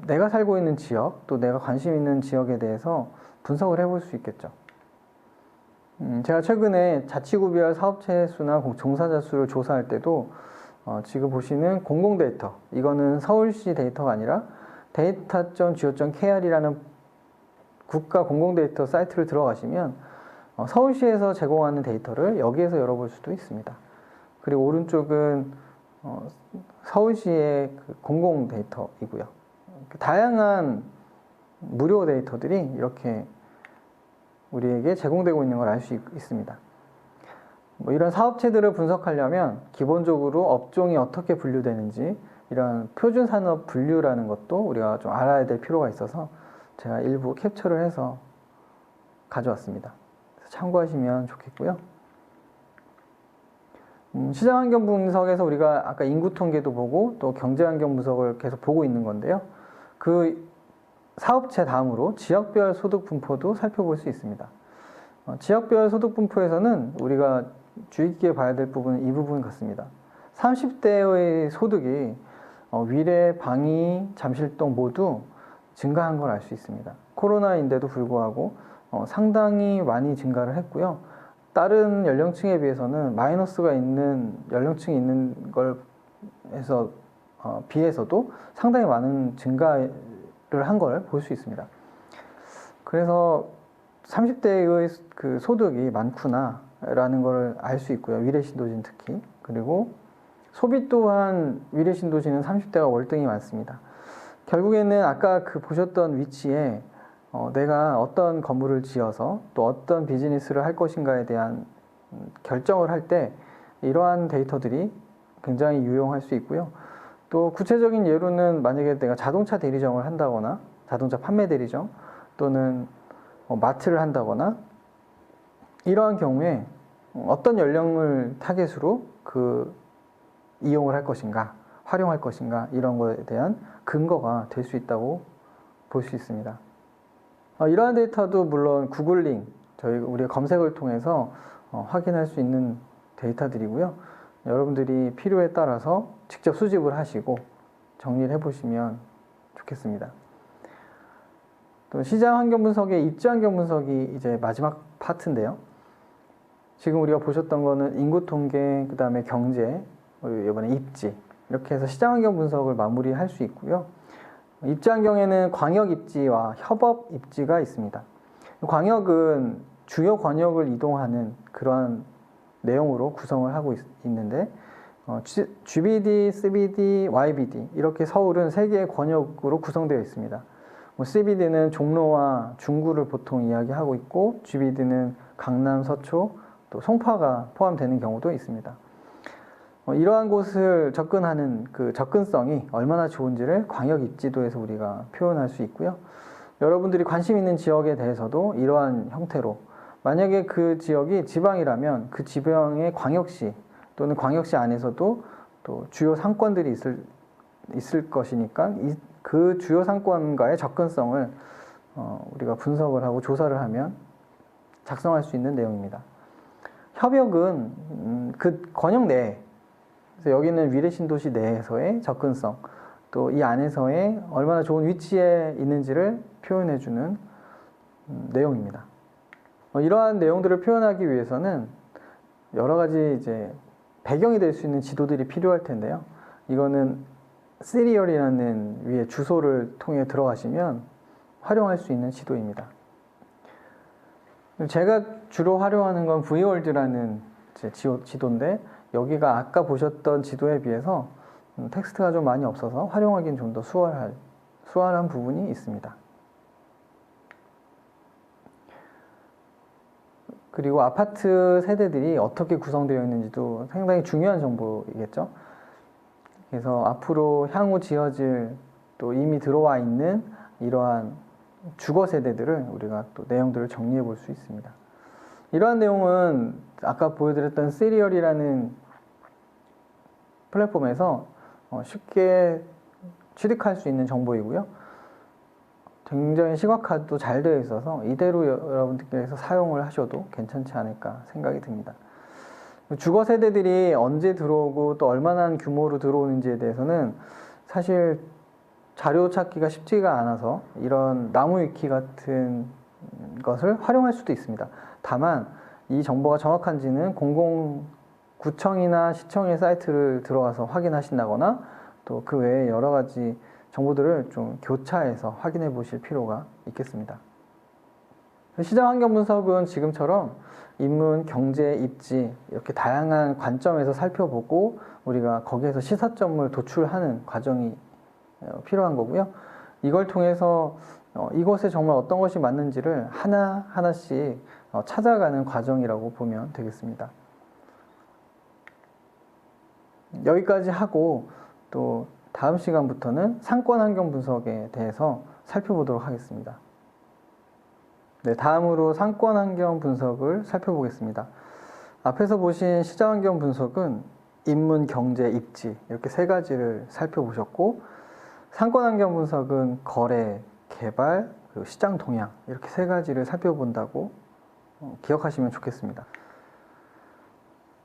내가 살고 있는 지역 또 내가 관심 있는 지역에 대해서 분석을 해볼 수 있겠죠. 제가 최근에 자치구별 사업체 수나 종사자 수를 조사할 때도 지금 보시는 공공 데이터, 이거는 서울시 데이터가 아니라 data.go.kr이라는 국가 공공 데이터 사이트를 들어가시면 서울시에서 제공하는 데이터를 여기에서 열어볼 수도 있습니다. 그리고 오른쪽은 서울시의 공공 데이터이고요. 다양한 무료 데이터들이 이렇게 우리에게 제공되고 있는 걸 알 수 있습니다. 이런 사업체들을 분석하려면 기본적으로 업종이 어떻게 분류되는지 이런 표준 산업 분류라는 것도 우리가 좀 알아야 될 필요가 있어서 제가 일부 캡처를 해서 가져왔습니다. 참고하시면 좋겠고요. 시장환경 분석에서 우리가 아까 인구 통계도 보고 또 경제환경 분석을 계속 보고 있는 건데요. 그 사업체 다음으로 지역별 소득 분포도 살펴볼 수 있습니다. 지역별 소득 분포에서는 우리가 주의 깊게 봐야 될 부분은 이 부분 같습니다. 30대의 소득이 위례, 방이, 잠실동 모두 증가한 걸 알 수 있습니다. 코로나인데도 불구하고 상당히 많이 증가를 했고요. 다른 연령층에 비해서는 마이너스가 있는 연령층이 있는 걸 비해서도 상당히 많은 증가를 한 걸 볼 수 있습니다. 그래서 30대의 그 소득이 많구나 라는 걸 알 수 있고요. 위례 신도시는 특히. 그리고 소비 또한 위례 신도시는 30대가 월등히 많습니다. 결국에는 아까 그 보셨던 위치에 내가 어떤 건물을 지어서 또 어떤 비즈니스를 할 것인가에 대한 결정을 할 때 이러한 데이터들이 굉장히 유용할 수 있고요. 또 구체적인 예로는 만약에 내가 자동차 대리점을 한다거나 자동차 판매 대리점 또는 마트를 한다거나 이러한 경우에 어떤 연령을 타겟으로 그 이용을 할 것인가 활용할 것인가 이런 것에 대한 근거가 될 수 있다고 볼 수 있습니다. 이러한 데이터도 물론 구글링, 우리가 검색을 통해서 확인할 수 있는 데이터들이고요. 여러분들이 필요에 따라서 직접 수집을 하시고 정리를 해보시면 좋겠습니다. 또 시장 환경 분석의 입지 환경 분석이 이제 마지막 파트인데요. 지금 우리가 보셨던 거는 인구 통계, 그 다음에 경제, 이번에 입지, 이렇게 해서 시장 환경 분석을 마무리할 수 있고요. 입지 환경에는 광역 입지와 협업 입지가 있습니다. 광역은 주요 권역을 이동하는 그러한 내용으로 구성을 하고 있는데 GBD, CBD, YBD 이렇게 서울은 3개의 권역으로 구성되어 있습니다. CBD는 종로와 중구를 보통 이야기하고 있고 GBD는 강남, 서초, 또 송파가 포함되는 경우도 있습니다. 이러한 곳을 접근하는 그 접근성이 얼마나 좋은지를 광역 입지도에서 우리가 표현할 수 있고요. 여러분들이 관심 있는 지역에 대해서도 이러한 형태로, 만약에 그 지역이 지방이라면 그 지방의 광역시 또는 광역시 안에서도 또 주요 상권들이 있을 것이니까 그 주요 상권과의 접근성을 우리가 분석을 하고 조사를 하면 작성할 수 있는 내용입니다. 협역은 그 권역 내에, 그래서 여기는 위례 신도시 내에서의 접근성, 또 이 안에서의 얼마나 좋은 위치에 있는지를 표현해주는 내용입니다. 이러한 내용들을 표현하기 위해서는 여러 가지 이제 배경이 될 수 있는 지도들이 필요할 텐데요. 이거는 시리얼이라는 위에 주소를 통해 들어가시면 활용할 수 있는 지도입니다. 제가 주로 활용하는 건 V월드라는 지도인데, 여기가 아까 보셨던 지도에 비해서 텍스트가 좀 많이 없어서 활용하기는 좀 더 수월한 부분이 있습니다. 그리고 아파트 세대들이 어떻게 구성되어 있는지도 상당히 중요한 정보이겠죠. 그래서 앞으로 향후 지어질, 또 이미 들어와 있는 이러한 주거 세대들을 우리가 또 내용들을 정리해 볼 수 있습니다. 이러한 내용은 아까 보여드렸던 시리얼이라는 플랫폼에서 쉽게 취득할 수 있는 정보이고요. 굉장히 시각화도 잘 되어 있어서 이대로 여러분들께서 사용을 하셔도 괜찮지 않을까 생각이 듭니다. 주거 세대들이 언제 들어오고 또 얼마나 규모로 들어오는지에 대해서는 사실 자료 찾기가 쉽지가 않아서 이런 나무위키 같은 것을 활용할 수도 있습니다. 다만 이 정보가 정확한지는 공공구청이나 시청의 사이트를 들어가서 확인하신다거나 또 그 외에 여러 가지 정보들을 좀 교차해서 확인해 보실 필요가 있겠습니다. 시장 환경 분석은 지금처럼 인문, 경제, 입지 이렇게 다양한 관점에서 살펴보고 우리가 거기에서 시사점을 도출하는 과정이 필요한 거고요. 이걸 통해서 이곳에 정말 어떤 것이 맞는지를 하나하나씩 찾아가는 과정이라고 보면 되겠습니다. 여기까지 하고 또 다음 시간부터는 상권 환경 분석에 대해서 살펴보도록 하겠습니다. 네, 다음으로 상권 환경 분석을 살펴보겠습니다. 앞에서 보신 시장 환경 분석은 인문, 경제, 입지 이렇게 3가지를 살펴보셨고, 상권 환경 분석은 거래, 개발, 그리고 시장 동향 이렇게 3가지를 살펴본다고 기억하시면 좋겠습니다.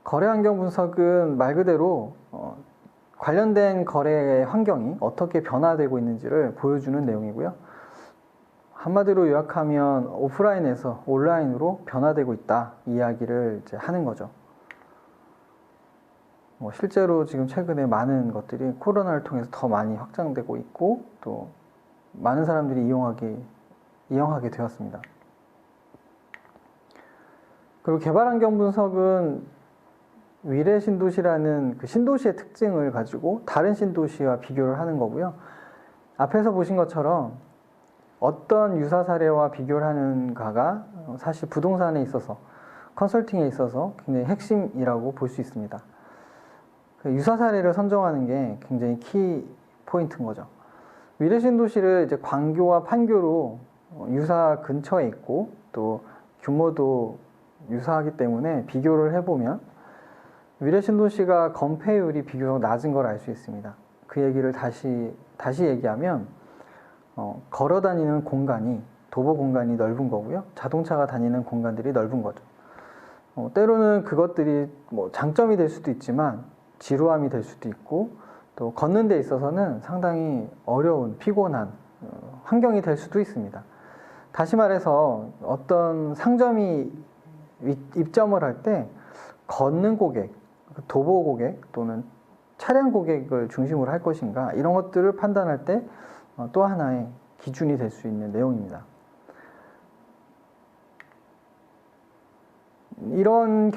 거래 환경 분석은 말 그대로 관련된 거래의 환경이 어떻게 변화되고 있는지를 보여주는 내용이고요. 한마디로 요약하면 오프라인에서 온라인으로 변화되고 있다 이야기를 이제 하는 거죠. 실제로 지금 최근에 많은 것들이 코로나를 통해서 더 많이 확장되고 있고 또 많은 사람들이 이용하게 되었습니다. 그리고 개발 환경 분석은 위례 신도시라는 그 신도시의 특징을 가지고 다른 신도시와 비교를 하는 거고요. 앞에서 보신 것처럼 어떤 유사 사례와 비교를 하는가가 사실 부동산에 있어서, 컨설팅에 있어서 굉장히 핵심이라고 볼 수 있습니다. 그 유사 사례를 선정하는 게 굉장히 키 포인트인 거죠. 위례 신도시를 이제 광교와 판교로 유사 근처에 있고 또 규모도 유사하기 때문에 비교를 해보면 위례 신도시가 건폐율이 비교적 낮은 걸 알 수 있습니다. 그 얘기를 다시 얘기하면 걸어 다니는 공간이 도보 공간이 넓은 거고요. 자동차가 다니는 공간들이 넓은 거죠. 때로는 그것들이 뭐 장점이 될 수도 있지만 지루함이 될 수도 있고 또 걷는 데 있어서는 상당히 어려운 피곤한 환경이 될 수도 있습니다. 다시 말해서 어떤 상점이 입점을 할 때 걷는 고객, 도보 고객 또는 차량 고객을 중심으로 할 것인가 이런 것들을 판단할 때 또 하나의 기준이 될 수 있는 내용입니다. 이런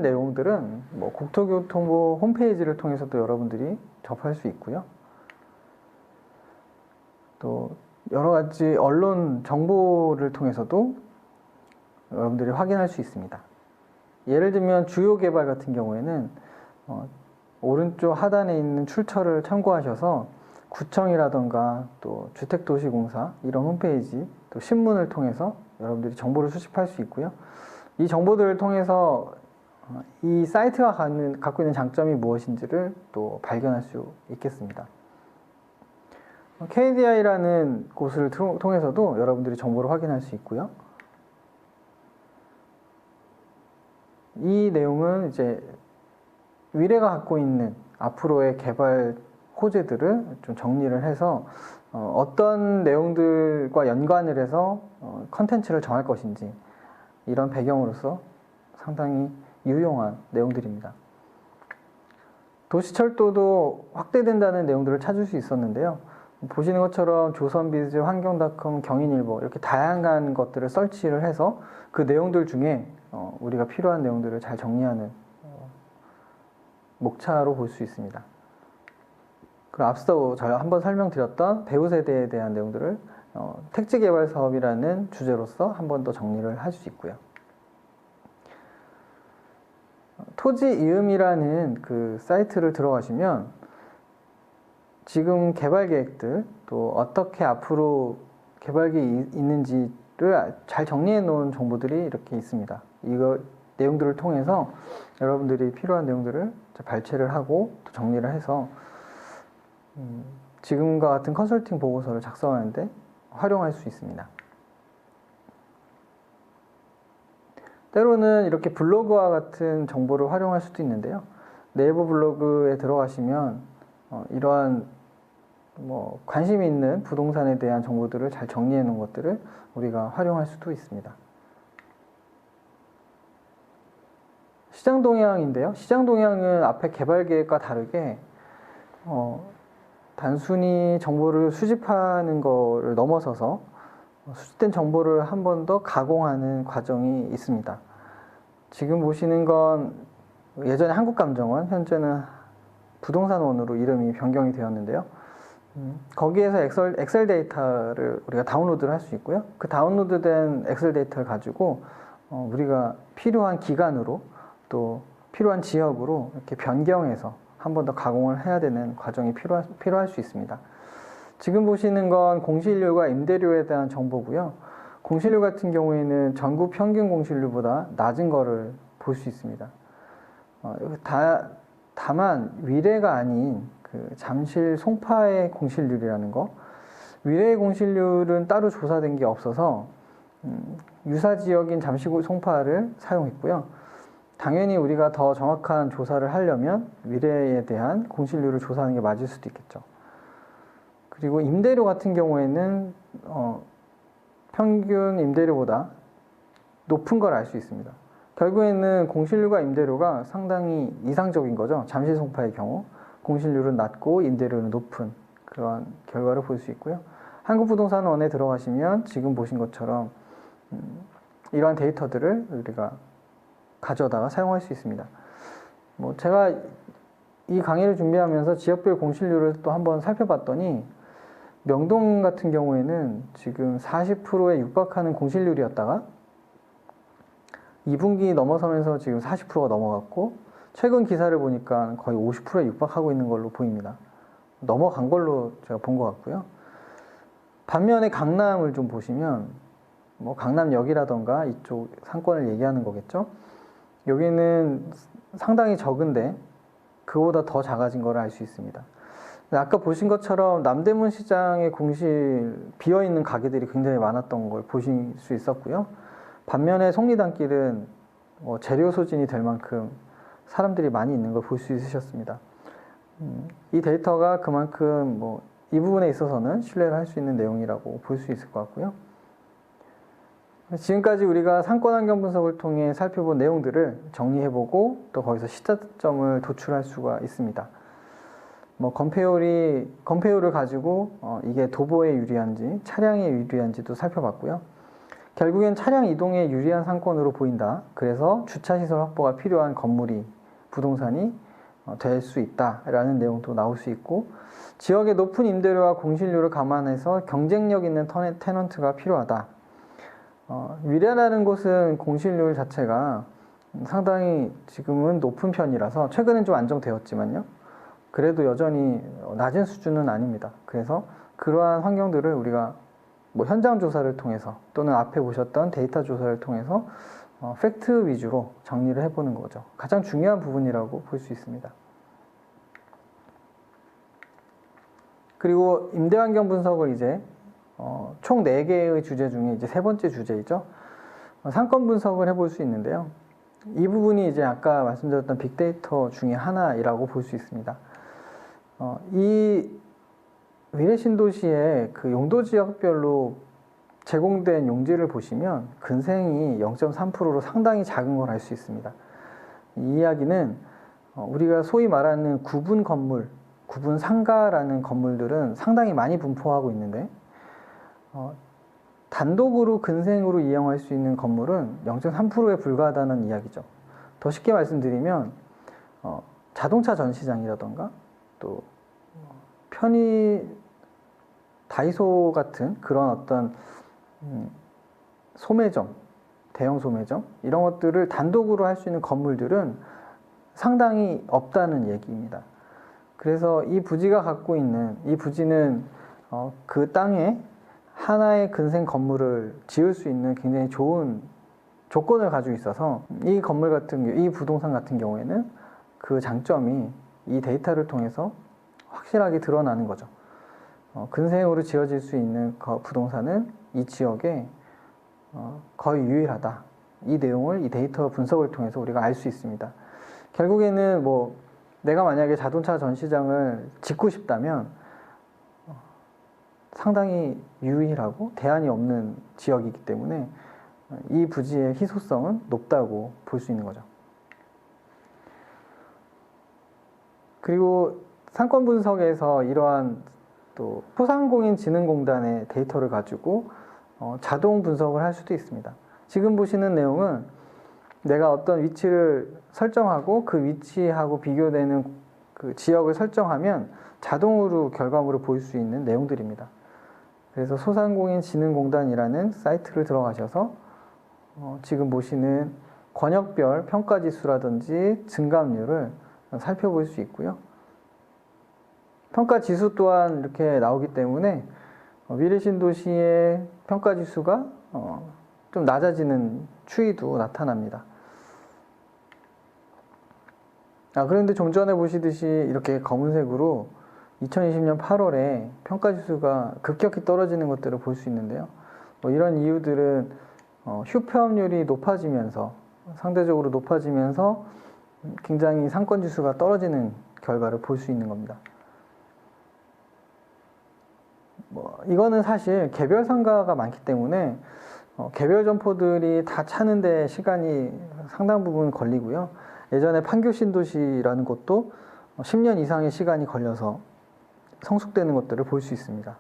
내용들은 뭐 국토교통부 홈페이지를 통해서도 여러분들이 접할 수 있고요. 또 여러 가지 언론 정보를 통해서도 여러분들이 확인할 수 있습니다. 예를 들면 주요 개발 같은 경우에는 오른쪽 하단에 있는 출처를 참고하셔서 구청이라던가 또 주택도시공사 이런 홈페이지 또 신문을 통해서 여러분들이 정보를 수집할 수 있고요. 이 정보들을 통해서 이 사이트가 갖고 있는 장점이 무엇인지를 또 발견할 수 있겠습니다. KDI라는 곳을 통해서도 여러분들이 정보를 확인할 수 있고요. 이 내용은 이제 위례가 갖고 있는 앞으로의 개발 호재들을 좀 정리를 해서 어떤 내용들과 연관을 해서 컨텐츠를 정할 것인지 이런 배경으로서 상당히 유용한 내용들입니다. 도시철도도 확대된다는 내용들을 찾을 수 있었는데요. 보시는 것처럼 조선비즈, 환경닷컴, 경인일보 이렇게 다양한 것들을 설치를 해서 그 내용들 중에 우리가 필요한 내용들을 잘 정리하는 목차로 볼 수 있습니다. 그리고 앞서 제가 한번 설명드렸던 배우 세대에 대한 내용들을 택지 개발 사업이라는 주제로서 한 번 더 정리를 할 수 있고요. 토지이음이라는 그 사이트를 들어가시면 지금 개발 계획들 또 어떻게 앞으로 개발 계획이 있는지를 잘 정리해 놓은 정보들이 이렇게 있습니다. 이거 내용들을 통해서 여러분들이 필요한 내용들을 발췌를 하고 또 정리를 해서 지금과 같은 컨설팅 보고서를 작성하는데 활용할 수 있습니다. 때로는 이렇게 블로그와 같은 정보를 활용할 수도 있는데요. 네이버 블로그에 들어가시면 이러한 관심 있는 부동산에 대한 정보들을 잘 정리해 놓은 것들을 우리가 활용할 수도 있습니다. 시장 동향인데요. 시장 동향은 앞에 개발 계획과 다르게 단순히 정보를 수집하는 것을 넘어서서 수집된 정보를 한 번 더 가공하는 과정이 있습니다. 지금 보시는 건 예전에 한국감정원, 현재는 부동산원으로 이름이 변경이 되었는데요. 거기에서 엑셀 데이터를 우리가 다운로드를 할 수 있고요. 그 다운로드된 엑셀 데이터를 가지고 우리가 필요한 기간으로 또 필요한 지역으로 이렇게 변경해서 한 번 더 가공을 해야 되는 과정이 필요할 수 있습니다. 지금 보시는 건 공실률과 임대료에 대한 정보고요. 공실률 같은 경우에는 전국 평균 공실률보다 낮은 거를 볼 수 있습니다. 다만 위례가 아닌 그 잠실 송파의 공실률이라는 거, 위례의 공실률은 따로 조사된 게 없어서 유사 지역인 잠실 송파를 사용했고요. 당연히 우리가 더 정확한 조사를 하려면 위례에 대한 공실률을 조사하는 게 맞을 수도 있겠죠. 그리고 임대료 같은 경우에는 평균 임대료보다 높은 걸 알 수 있습니다. 결국에는 공실률과 임대료가 상당히 이상적인 거죠. 잠실 송파의 경우 공실률은 낮고 임대료는 높은 그런 결과를 볼 수 있고요. 한국부동산원에 들어가시면 지금 보신 것처럼 이러한 데이터들을 우리가 가져다가 사용할 수 있습니다. 제가 이 강의를 준비하면서 지역별 공실률을 또 한번 살펴봤더니 명동 같은 경우에는 지금 40%에 육박하는 공실률이었다가 2분기 넘어서면서 지금 40%가 넘어갔고 최근 기사를 보니까 거의 50%에 육박하고 있는 걸로 보입니다. 넘어간 걸로 제가 본 것 같고요. 반면에 강남을 좀 보시면 강남역이라던가 이쪽 상권을 얘기하는 거겠죠. 여기는 상당히 적은데 그보다 더 작아진 걸 알 수 있습니다. 아까 보신 것처럼 남대문 시장의 공실 비어있는 가게들이 굉장히 많았던 걸 보실 수 있었고요. 반면에 속리단길은 재료 소진이 될 만큼 사람들이 많이 있는 걸 볼 수 있으셨습니다. 이 데이터가 그만큼 이 부분에 있어서는 신뢰를 할 수 있는 내용이라고 볼 수 있을 것 같고요. 지금까지 우리가 상권 환경 분석을 통해 살펴본 내용들을 정리해보고 또 거기서 시사점을 도출할 수가 있습니다. 건폐율을 가지고 이게 도보에 유리한지 차량에 유리한지도 살펴봤고요. 결국엔 차량 이동에 유리한 상권으로 보인다. 그래서 주차시설 확보가 필요한 건물이 부동산이 될 수 있다라는 내용도 나올 수 있고, 지역의 높은 임대료와 공실료를 감안해서 경쟁력 있는 테넌트가 필요하다. 위례라는 곳은 공실률 자체가 상당히 지금은 높은 편이라서 최근엔 좀 안정되었지만요. 그래도 여전히 낮은 수준은 아닙니다. 그래서 그러한 환경들을 우리가 현장 조사를 통해서 또는 앞에 보셨던 데이터 조사를 통해서 팩트 위주로 정리를 해보는 거죠. 가장 중요한 부분이라고 볼 수 있습니다. 그리고 임대환경 분석을 이제 총 4개의 주제 중에 이제 3번째 주제이죠. 상권 분석을 해볼 수 있는데요. 이 부분이 이제 아까 말씀드렸던 빅데이터 중에 하나이라고 볼 수 있습니다. 이 위례 신도시의 그 용도 지역별로 제공된 용지를 보시면 근생이 0.3%로 상당히 작은 걸 알 수 있습니다. 이 이야기는 우리가 소위 말하는 구분 건물, 구분 상가라는 건물들은 상당히 많이 분포하고 있는데 단독으로 근생으로 이용할 수 있는 건물은 0.3%에 불과하다는 이야기죠. 더 쉽게 말씀드리면 자동차 전시장이라던가 또 다이소 같은 그런 어떤 소매점, 대형 소매점 이런 것들을 단독으로 할 수 있는 건물들은 상당히 없다는 얘기입니다. 그래서 이 부지가 갖고 있는 이 부지는 그 땅에 하나의 근생 건물을 지을 수 있는 굉장히 좋은 조건을 가지고 있어서 이 부동산 같은 경우에는 그 장점이 이 데이터를 통해서 확실하게 드러나는 거죠. 근생으로 지어질 수 있는 부동산은 이 지역에 거의 유일하다. 이 내용을 이 데이터 분석을 통해서 우리가 알 수 있습니다. 결국에는 내가 만약에 자동차 전시장을 짓고 싶다면 상당히 유일하고 대안이 없는 지역이기 때문에 이 부지의 희소성은 높다고 볼 수 있는 거죠. 그리고 상권 분석에서 이러한 또 소상공인진흥공단의 데이터를 가지고 자동 분석을 할 수도 있습니다. 지금 보시는 내용은 내가 어떤 위치를 설정하고 그 위치하고 비교되는 그 지역을 설정하면 자동으로 결과물을 보일 수 있는 내용들입니다. 그래서 소상공인진흥공단이라는 사이트를 들어가셔서 지금 보시는 권역별 평가지수라든지 증감률을 살펴볼 수 있고요. 평가지수 또한 이렇게 나오기 때문에 위례 신도시의 평가지수가 좀 낮아지는 추이도 나타납니다. 그런데 좀 전에 보시듯이 이렇게 검은색으로 2020년 8월에 평가지수가 급격히 떨어지는 것들을 볼 수 있는데요. 이런 이유들은 휴폐업률이 상대적으로 높아지면서 굉장히 상권지수가 떨어지는 결과를 볼 수 있는 겁니다. 이거는 사실 개별 상가가 많기 때문에 개별 점포들이 다 차는데 시간이 상당 부분 걸리고요. 예전에 판교 신도시라는 곳도 10년 이상의 시간이 걸려서 성숙되는 것들을 볼 수 있습니다.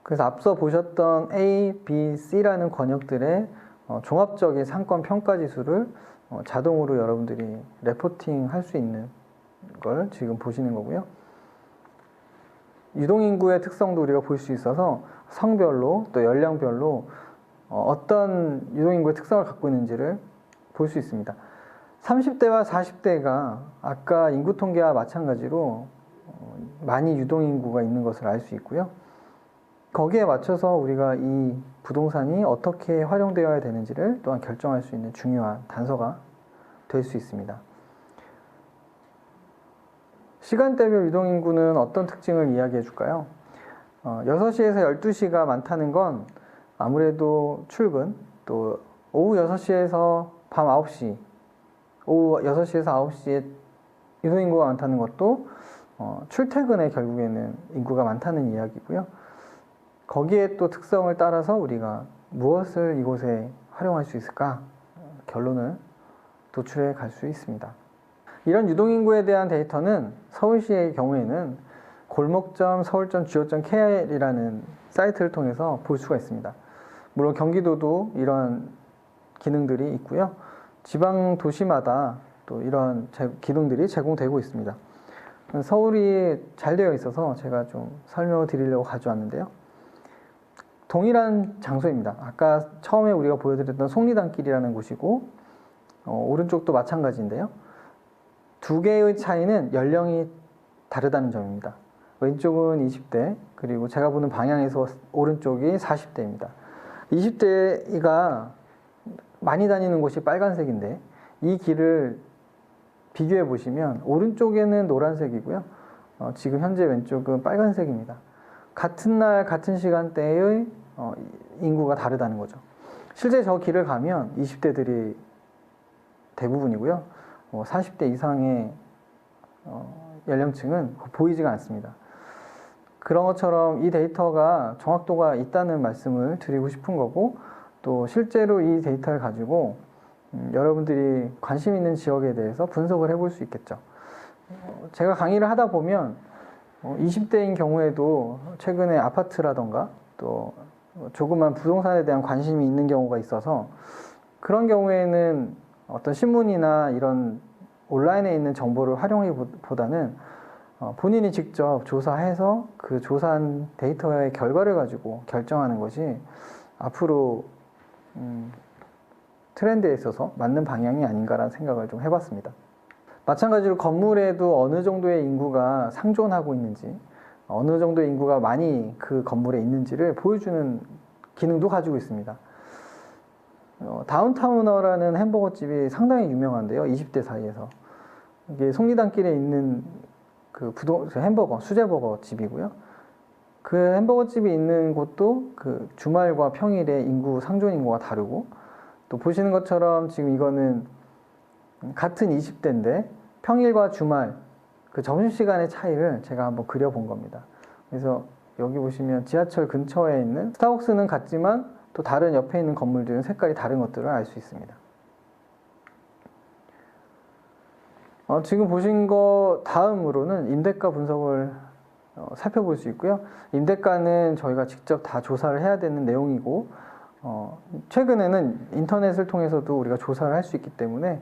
그래서 앞서 보셨던 A, B, C라는 권역들의 종합적인 상권 평가 지수를 자동으로 여러분들이 레포팅 할 수 있는 걸 지금 보시는 거고요. 유동인구의 특성도 우리가 볼 수 있어서 성별로 또 연령별로 어떤 유동인구의 특성을 갖고 있는지를 볼 수 있습니다. 30대와 40대가 아까 인구 통계와 마찬가지로 많이 유동인구가 있는 것을 알 수 있고요. 거기에 맞춰서 우리가 이 부동산이 어떻게 활용되어야 되는지를 또한 결정할 수 있는 중요한 단서가 될 수 있습니다. 시간대별 유동인구는 어떤 특징을 이야기해 줄까요? 6시에서 12시가 많다는 건 아무래도 출근, 또 오후 6시에서 밤 9시, 오후 6시에서 9시에 유동인구가 많다는 것도 출퇴근에 결국에는 인구가 많다는 이야기고요. 거기에 또 특성을 따라서 우리가 무엇을 이곳에 활용할 수 있을까? 결론을 도출해 갈 수 있습니다. 이런 유동인구에 대한 데이터는 서울시의 경우에는 골목점 서울점 go.kr이라는 사이트를 통해서 볼 수가 있습니다. 물론 경기도도 이런 기능들이 있고요. 지방 도시마다 또 이런 기능들이 제공되고 있습니다. 서울이 잘 되어 있어서 제가 좀 설명을 드리려고 가져왔는데요. 동일한 장소입니다. 아까 처음에 우리가 보여드렸던 속리단길이라는 곳이고 오른쪽도 마찬가지인데요. 두 개의 차이는 연령이 다르다는 점입니다. 왼쪽은 20대, 그리고 제가 보는 방향에서 오른쪽이 40대입니다. 20대가 많이 다니는 곳이 빨간색인데 이 길을 비교해 보시면 오른쪽에는 노란색이고요. 지금 현재 왼쪽은 빨간색입니다. 같은 날 같은 시간대의 인구가 다르다는 거죠. 실제 저 길을 가면 20대들이 대부분이고요. 40대 이상의 연령층은 보이지가 않습니다. 그런 것처럼 이 데이터가 정확도가 있다는 말씀을 드리고 싶은 거고, 또 실제로 이 데이터를 가지고 여러분들이 관심 있는 지역에 대해서 분석을 해볼 수 있겠죠. 제가 강의를 하다 보면 20대인 경우에도 최근에 아파트라던가 또 조그만 부동산에 대한 관심이 있는 경우가 있어서 그런 경우에는 어떤 신문이나 이런 온라인에 있는 정보를 활용하기보다는 본인이 직접 조사해서 그 조사한 데이터의 결과를 가지고 결정하는 것이 앞으로 트렌드에 있어서 맞는 방향이 아닌가라는 생각을 좀 해봤습니다. 마찬가지로 건물에도 어느 정도의 인구가 상존하고 있는지, 어느 정도의 인구가 많이 그 건물에 있는지를 보여주는 기능도 가지고 있습니다. 다운타우너라는 햄버거집이 상당히 유명한데요. 20대 사이에서. 이게 속리단길에 있는 그 햄버거, 수제버거 집이고요. 그 햄버거 집이 있는 곳도 그 주말과 평일에 상존 인구가 다르고, 또 보시는 것처럼 지금 이거는 같은 20대인데 평일과 주말 그 점심시간의 차이를 제가 한번 그려본 겁니다. 그래서 여기 보시면 지하철 근처에 있는 스타벅스는 같지만 또 다른 옆에 있는 건물들은 색깔이 다른 것들을 알 수 있습니다. 지금 보신 거 다음으로는 임대가 분석을 살펴볼 수 있고요. 임대가는 저희가 직접 다 조사를 해야 되는 내용이고, 최근에는 인터넷을 통해서도 우리가 조사를 할 수 있기 때문에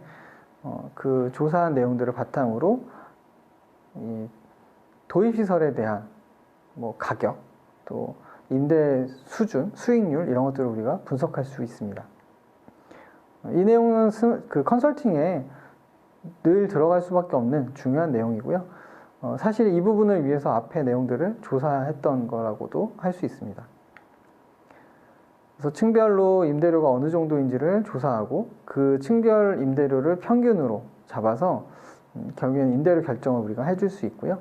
그 조사한 내용들을 바탕으로 이 도입시설에 대한 가격, 또 임대 수준, 수익률 이런 것들을 우리가 분석할 수 있습니다. 이 내용은 그 컨설팅에 늘 들어갈 수밖에 없는 중요한 내용이고요. 사실 이 부분을 위해서 앞에 내용들을 조사했던 거라고도 할 수 있습니다. 그래서 층별로 임대료가 어느 정도인지를 조사하고 그 층별 임대료를 평균으로 잡아서 결국에는 임대료 결정을 우리가 해줄 수 있고요.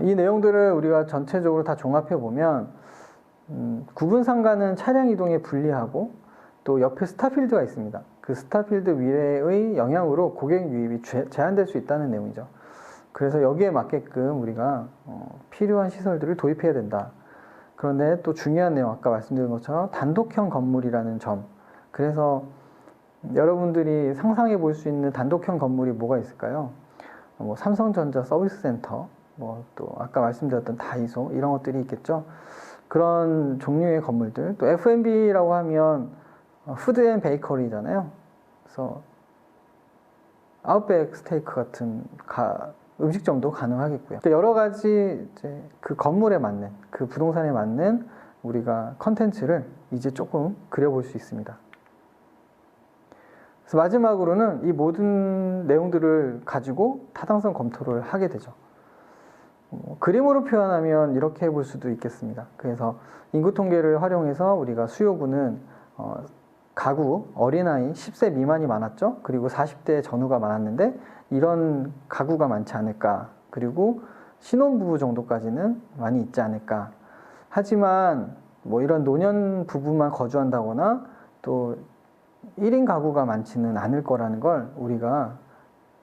이 내용들을 우리가 전체적으로 다 종합해 보면 구분상가는 차량 이동에 불리하고 또 옆에 스타필드가 있습니다. 그 스타필드 미래의 영향으로 고객 유입이 제한될 수 있다는 내용이죠. 그래서 여기에 맞게끔 우리가 필요한 시설들을 도입해야 된다. 그런데 또 중요한 내용, 아까 말씀드린 것처럼 단독형 건물이라는 점. 그래서 여러분들이 상상해 볼 수 있는 단독형 건물이 뭐가 있을까요? 삼성전자 서비스센터, 또 아까 말씀드렸던 다이소 이런 것들이 있겠죠. 그런 종류의 건물들. 또 F&B라고 하면 푸드 앤 베이커리잖아요. 그래서 아웃백 스테이크 같은 음식점도 가능하겠고요. 여러 가지 이제 그 건물에 맞는, 그 부동산에 맞는 우리가 컨텐츠를 이제 조금 그려볼 수 있습니다. 그래서 마지막으로는 이 모든 내용들을 가지고 타당성 검토를 하게 되죠. 그림으로 표현하면 이렇게 해볼 수도 있겠습니다. 그래서 인구 통계를 활용해서 우리가 수요구는 가구, 어린아이 10세 미만이 많았죠. 그리고 40대 전후가 많았는데 이런 가구가 많지 않을까. 그리고 신혼부부 정도까지는 많이 있지 않을까. 하지만 뭐 이런 노년 부부만 거주한다거나 또 1인 가구가 많지는 않을 거라는 걸 우리가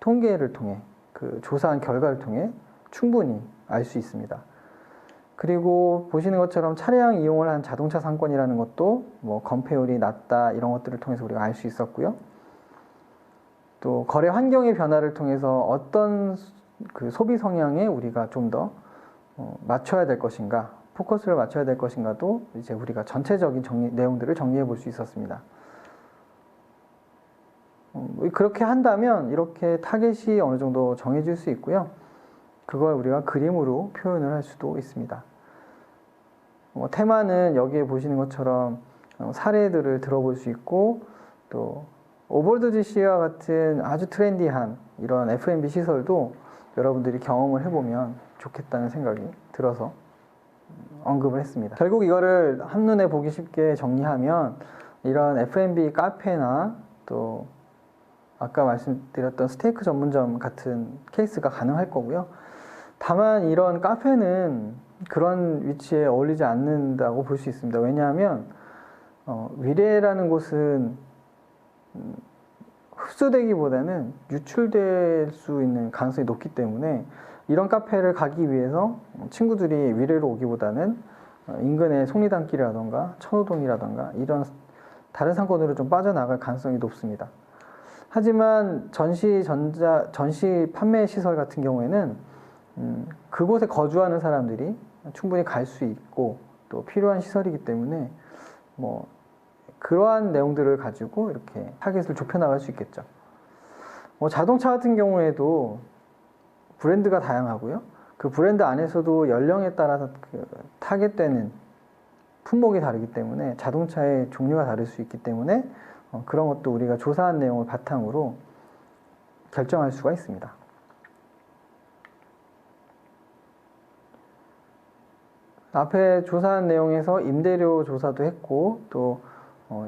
통계를 통해 그 조사한 결과를 통해 충분히 알 수 있습니다. 그리고 보시는 것처럼 차량 이용을 한 자동차 상권이라는 것도 뭐 건폐율이 낮다 이런 것들을 통해서 우리가 알 수 있었고요. 또 거래 환경의 변화를 통해서 어떤 그 소비 성향에 우리가 좀 더 맞춰야 될 것인가, 포커스를 맞춰야 될 것인가도 이제 우리가 전체적인 내용들을 정리해 볼 수 있었습니다. 그렇게 한다면 이렇게 타겟이 어느 정도 정해질 수 있고요. 그걸 우리가 그림으로 표현을 할 수도 있습니다. 테마는 여기에 보시는 것처럼 사례들을 들어볼 수 있고 또 오볼드 GC와 같은 아주 트렌디한 이런 F&B 시설도 여러분들이 경험을 해보면 좋겠다는 생각이 들어서 언급을 했습니다. 결국 이거를 한눈에 보기 쉽게 정리하면 이런 F&B 카페나 또 아까 말씀드렸던 스테이크 전문점 같은 케이스가 가능할 거고요. 다만 이런 카페는 그런 위치에 어울리지 않는다고 볼 수 있습니다. 왜냐하면 위례라는 곳은 흡수되기보다는 유출될 수 있는 가능성이 높기 때문에 이런 카페를 가기 위해서 친구들이 위례로 오기보다는 인근의 속리단길이라던가 천호동이라던가 이런 다른 상권으로 좀 빠져나갈 가능성이 높습니다. 하지만 전시 판매 시설 같은 경우에는 그곳에 거주하는 사람들이 충분히 갈 수 있고 또 필요한 시설이기 때문에 뭐 그러한 내용들을 가지고 이렇게 타겟을 좁혀나갈 수 있겠죠. 자동차 같은 경우에도 브랜드가 다양하고요. 그 브랜드 안에서도 연령에 따라서 그 타겟되는 품목이 다르기 때문에 자동차의 종류가 다를 수 있기 때문에 그런 것도 우리가 조사한 내용을 바탕으로 결정할 수가 있습니다. 앞에 조사한 내용에서 임대료 조사도 했고 또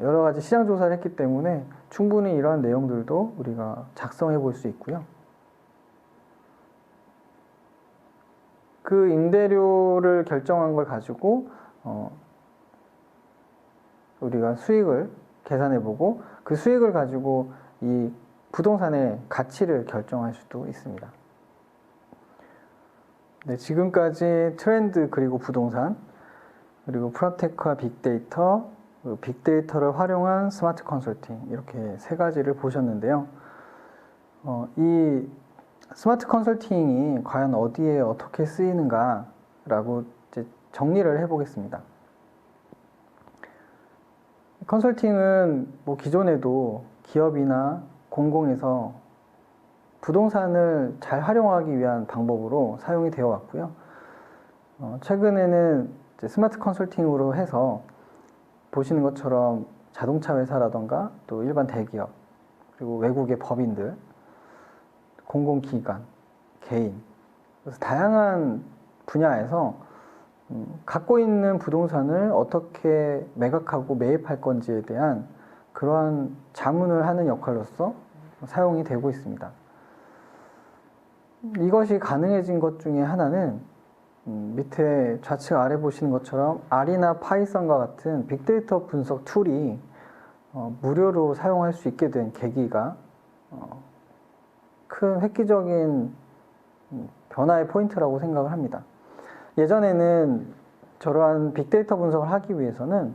여러 가지 시장 조사를 했기 때문에 충분히 이러한 내용들도 우리가 작성해 볼 수 있고요. 그 임대료를 결정한 걸 가지고 우리가 수익을 계산해 보고 그 수익을 가지고 이 부동산의 가치를 결정할 수도 있습니다. 네, 지금까지 트렌드 그리고 부동산 그리고 프롭테크와 빅데이터, 빅데이터를 활용한 스마트 컨설팅 이렇게 세 가지를 보셨는데요. 이 스마트 컨설팅이 과연 어디에 어떻게 쓰이는가라고 이제 정리를 해보겠습니다. 컨설팅은 뭐 기존에도 기업이나 공공에서 부동산을 잘 활용하기 위한 방법으로 사용이 되어 왔고요. 최근에는 이제 스마트 컨설팅으로 해서 보시는 것처럼 자동차 회사라던가 또 일반 대기업 그리고 외국의 법인들, 공공기관, 개인 그래서 다양한 분야에서 갖고 있는 부동산을 어떻게 매각하고 매입할 건지에 대한 그러한 자문을 하는 역할로서 사용이 되고 있습니다. 이것이 가능해진 것 중에 하나는 밑에 좌측 아래 보시는 것처럼 R이나 파이썬과 같은 빅데이터 분석 툴이 무료로 사용할 수 있게 된 계기가 큰 획기적인 변화의 포인트라고 생각을 합니다. 예전에는 저러한 빅데이터 분석을 하기 위해서는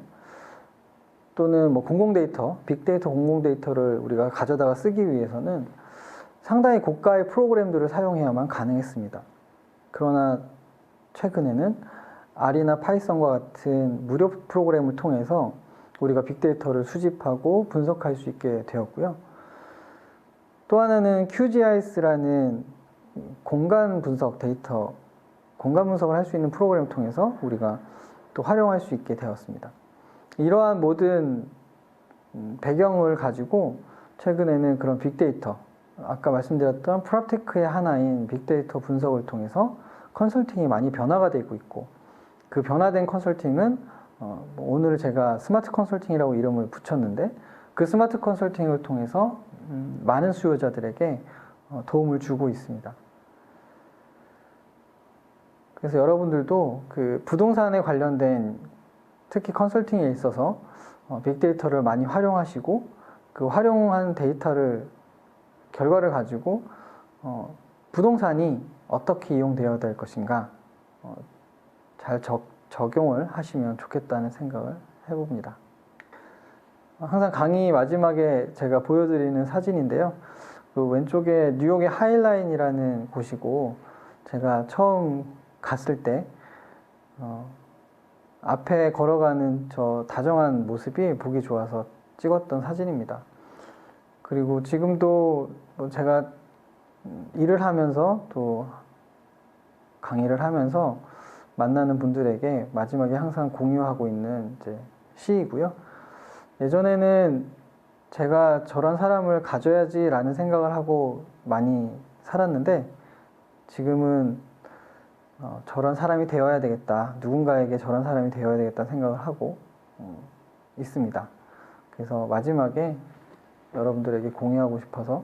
또는 뭐 공공데이터, 빅데이터 공공데이터를 우리가 가져다가 쓰기 위해서는 상당히 고가의 프로그램들을 사용해야만 가능했습니다. 그러나 최근에는 R이나 파이썬과 같은 무료 프로그램을 통해서 우리가 빅데이터를 수집하고 분석할 수 있게 되었고요. 또 하나는 QGIS라는 공간 분석 데이터, 공간 분석을 할 수 있는 프로그램을 통해서 우리가 또 활용할 수 있게 되었습니다. 이러한 모든 배경을 가지고 최근에는 그런 빅데이터, 아까 말씀드렸던 프롭테크의 하나인 빅데이터 분석을 통해서 컨설팅이 많이 변화가 되고 있고 그 변화된 컨설팅은 오늘 제가 스마트 컨설팅이라고 이름을 붙였는데 그 스마트 컨설팅을 통해서 많은 수요자들에게 도움을 주고 있습니다. 그래서 여러분들도 그 부동산에 관련된 특히 컨설팅에 있어서 빅데이터를 많이 활용하시고 그 활용한 데이터를 결과를 가지고 부동산이 어떻게 이용되어야 될 것인가 잘 적용을 하시면 좋겠다는 생각을 해봅니다. 항상 강의 마지막에 제가 보여드리는 사진인데요. 그 왼쪽에 뉴욕의 하이라인이라는 곳이고 제가 처음 갔을 때 앞에 걸어가는 저 다정한 모습이 보기 좋아서 찍었던 사진입니다. 그리고 지금도 제가 일을 하면서 또 강의를 하면서 만나는 분들에게 마지막에 항상 공유하고 있는 이제 시이고요. 예전에는 제가 저런 사람을 가져야지라는 생각을 하고 많이 살았는데 지금은 저런 사람이 되어야 되겠다. 누군가에게 저런 사람이 되어야 되겠다는 생각을 하고 있습니다. 그래서 마지막에 여러분들에게 공유하고 싶어서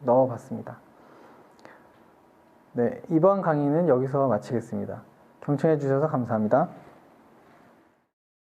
넣어봤습니다. 네, 이번 강의는 여기서 마치겠습니다. 경청해 주셔서 감사합니다.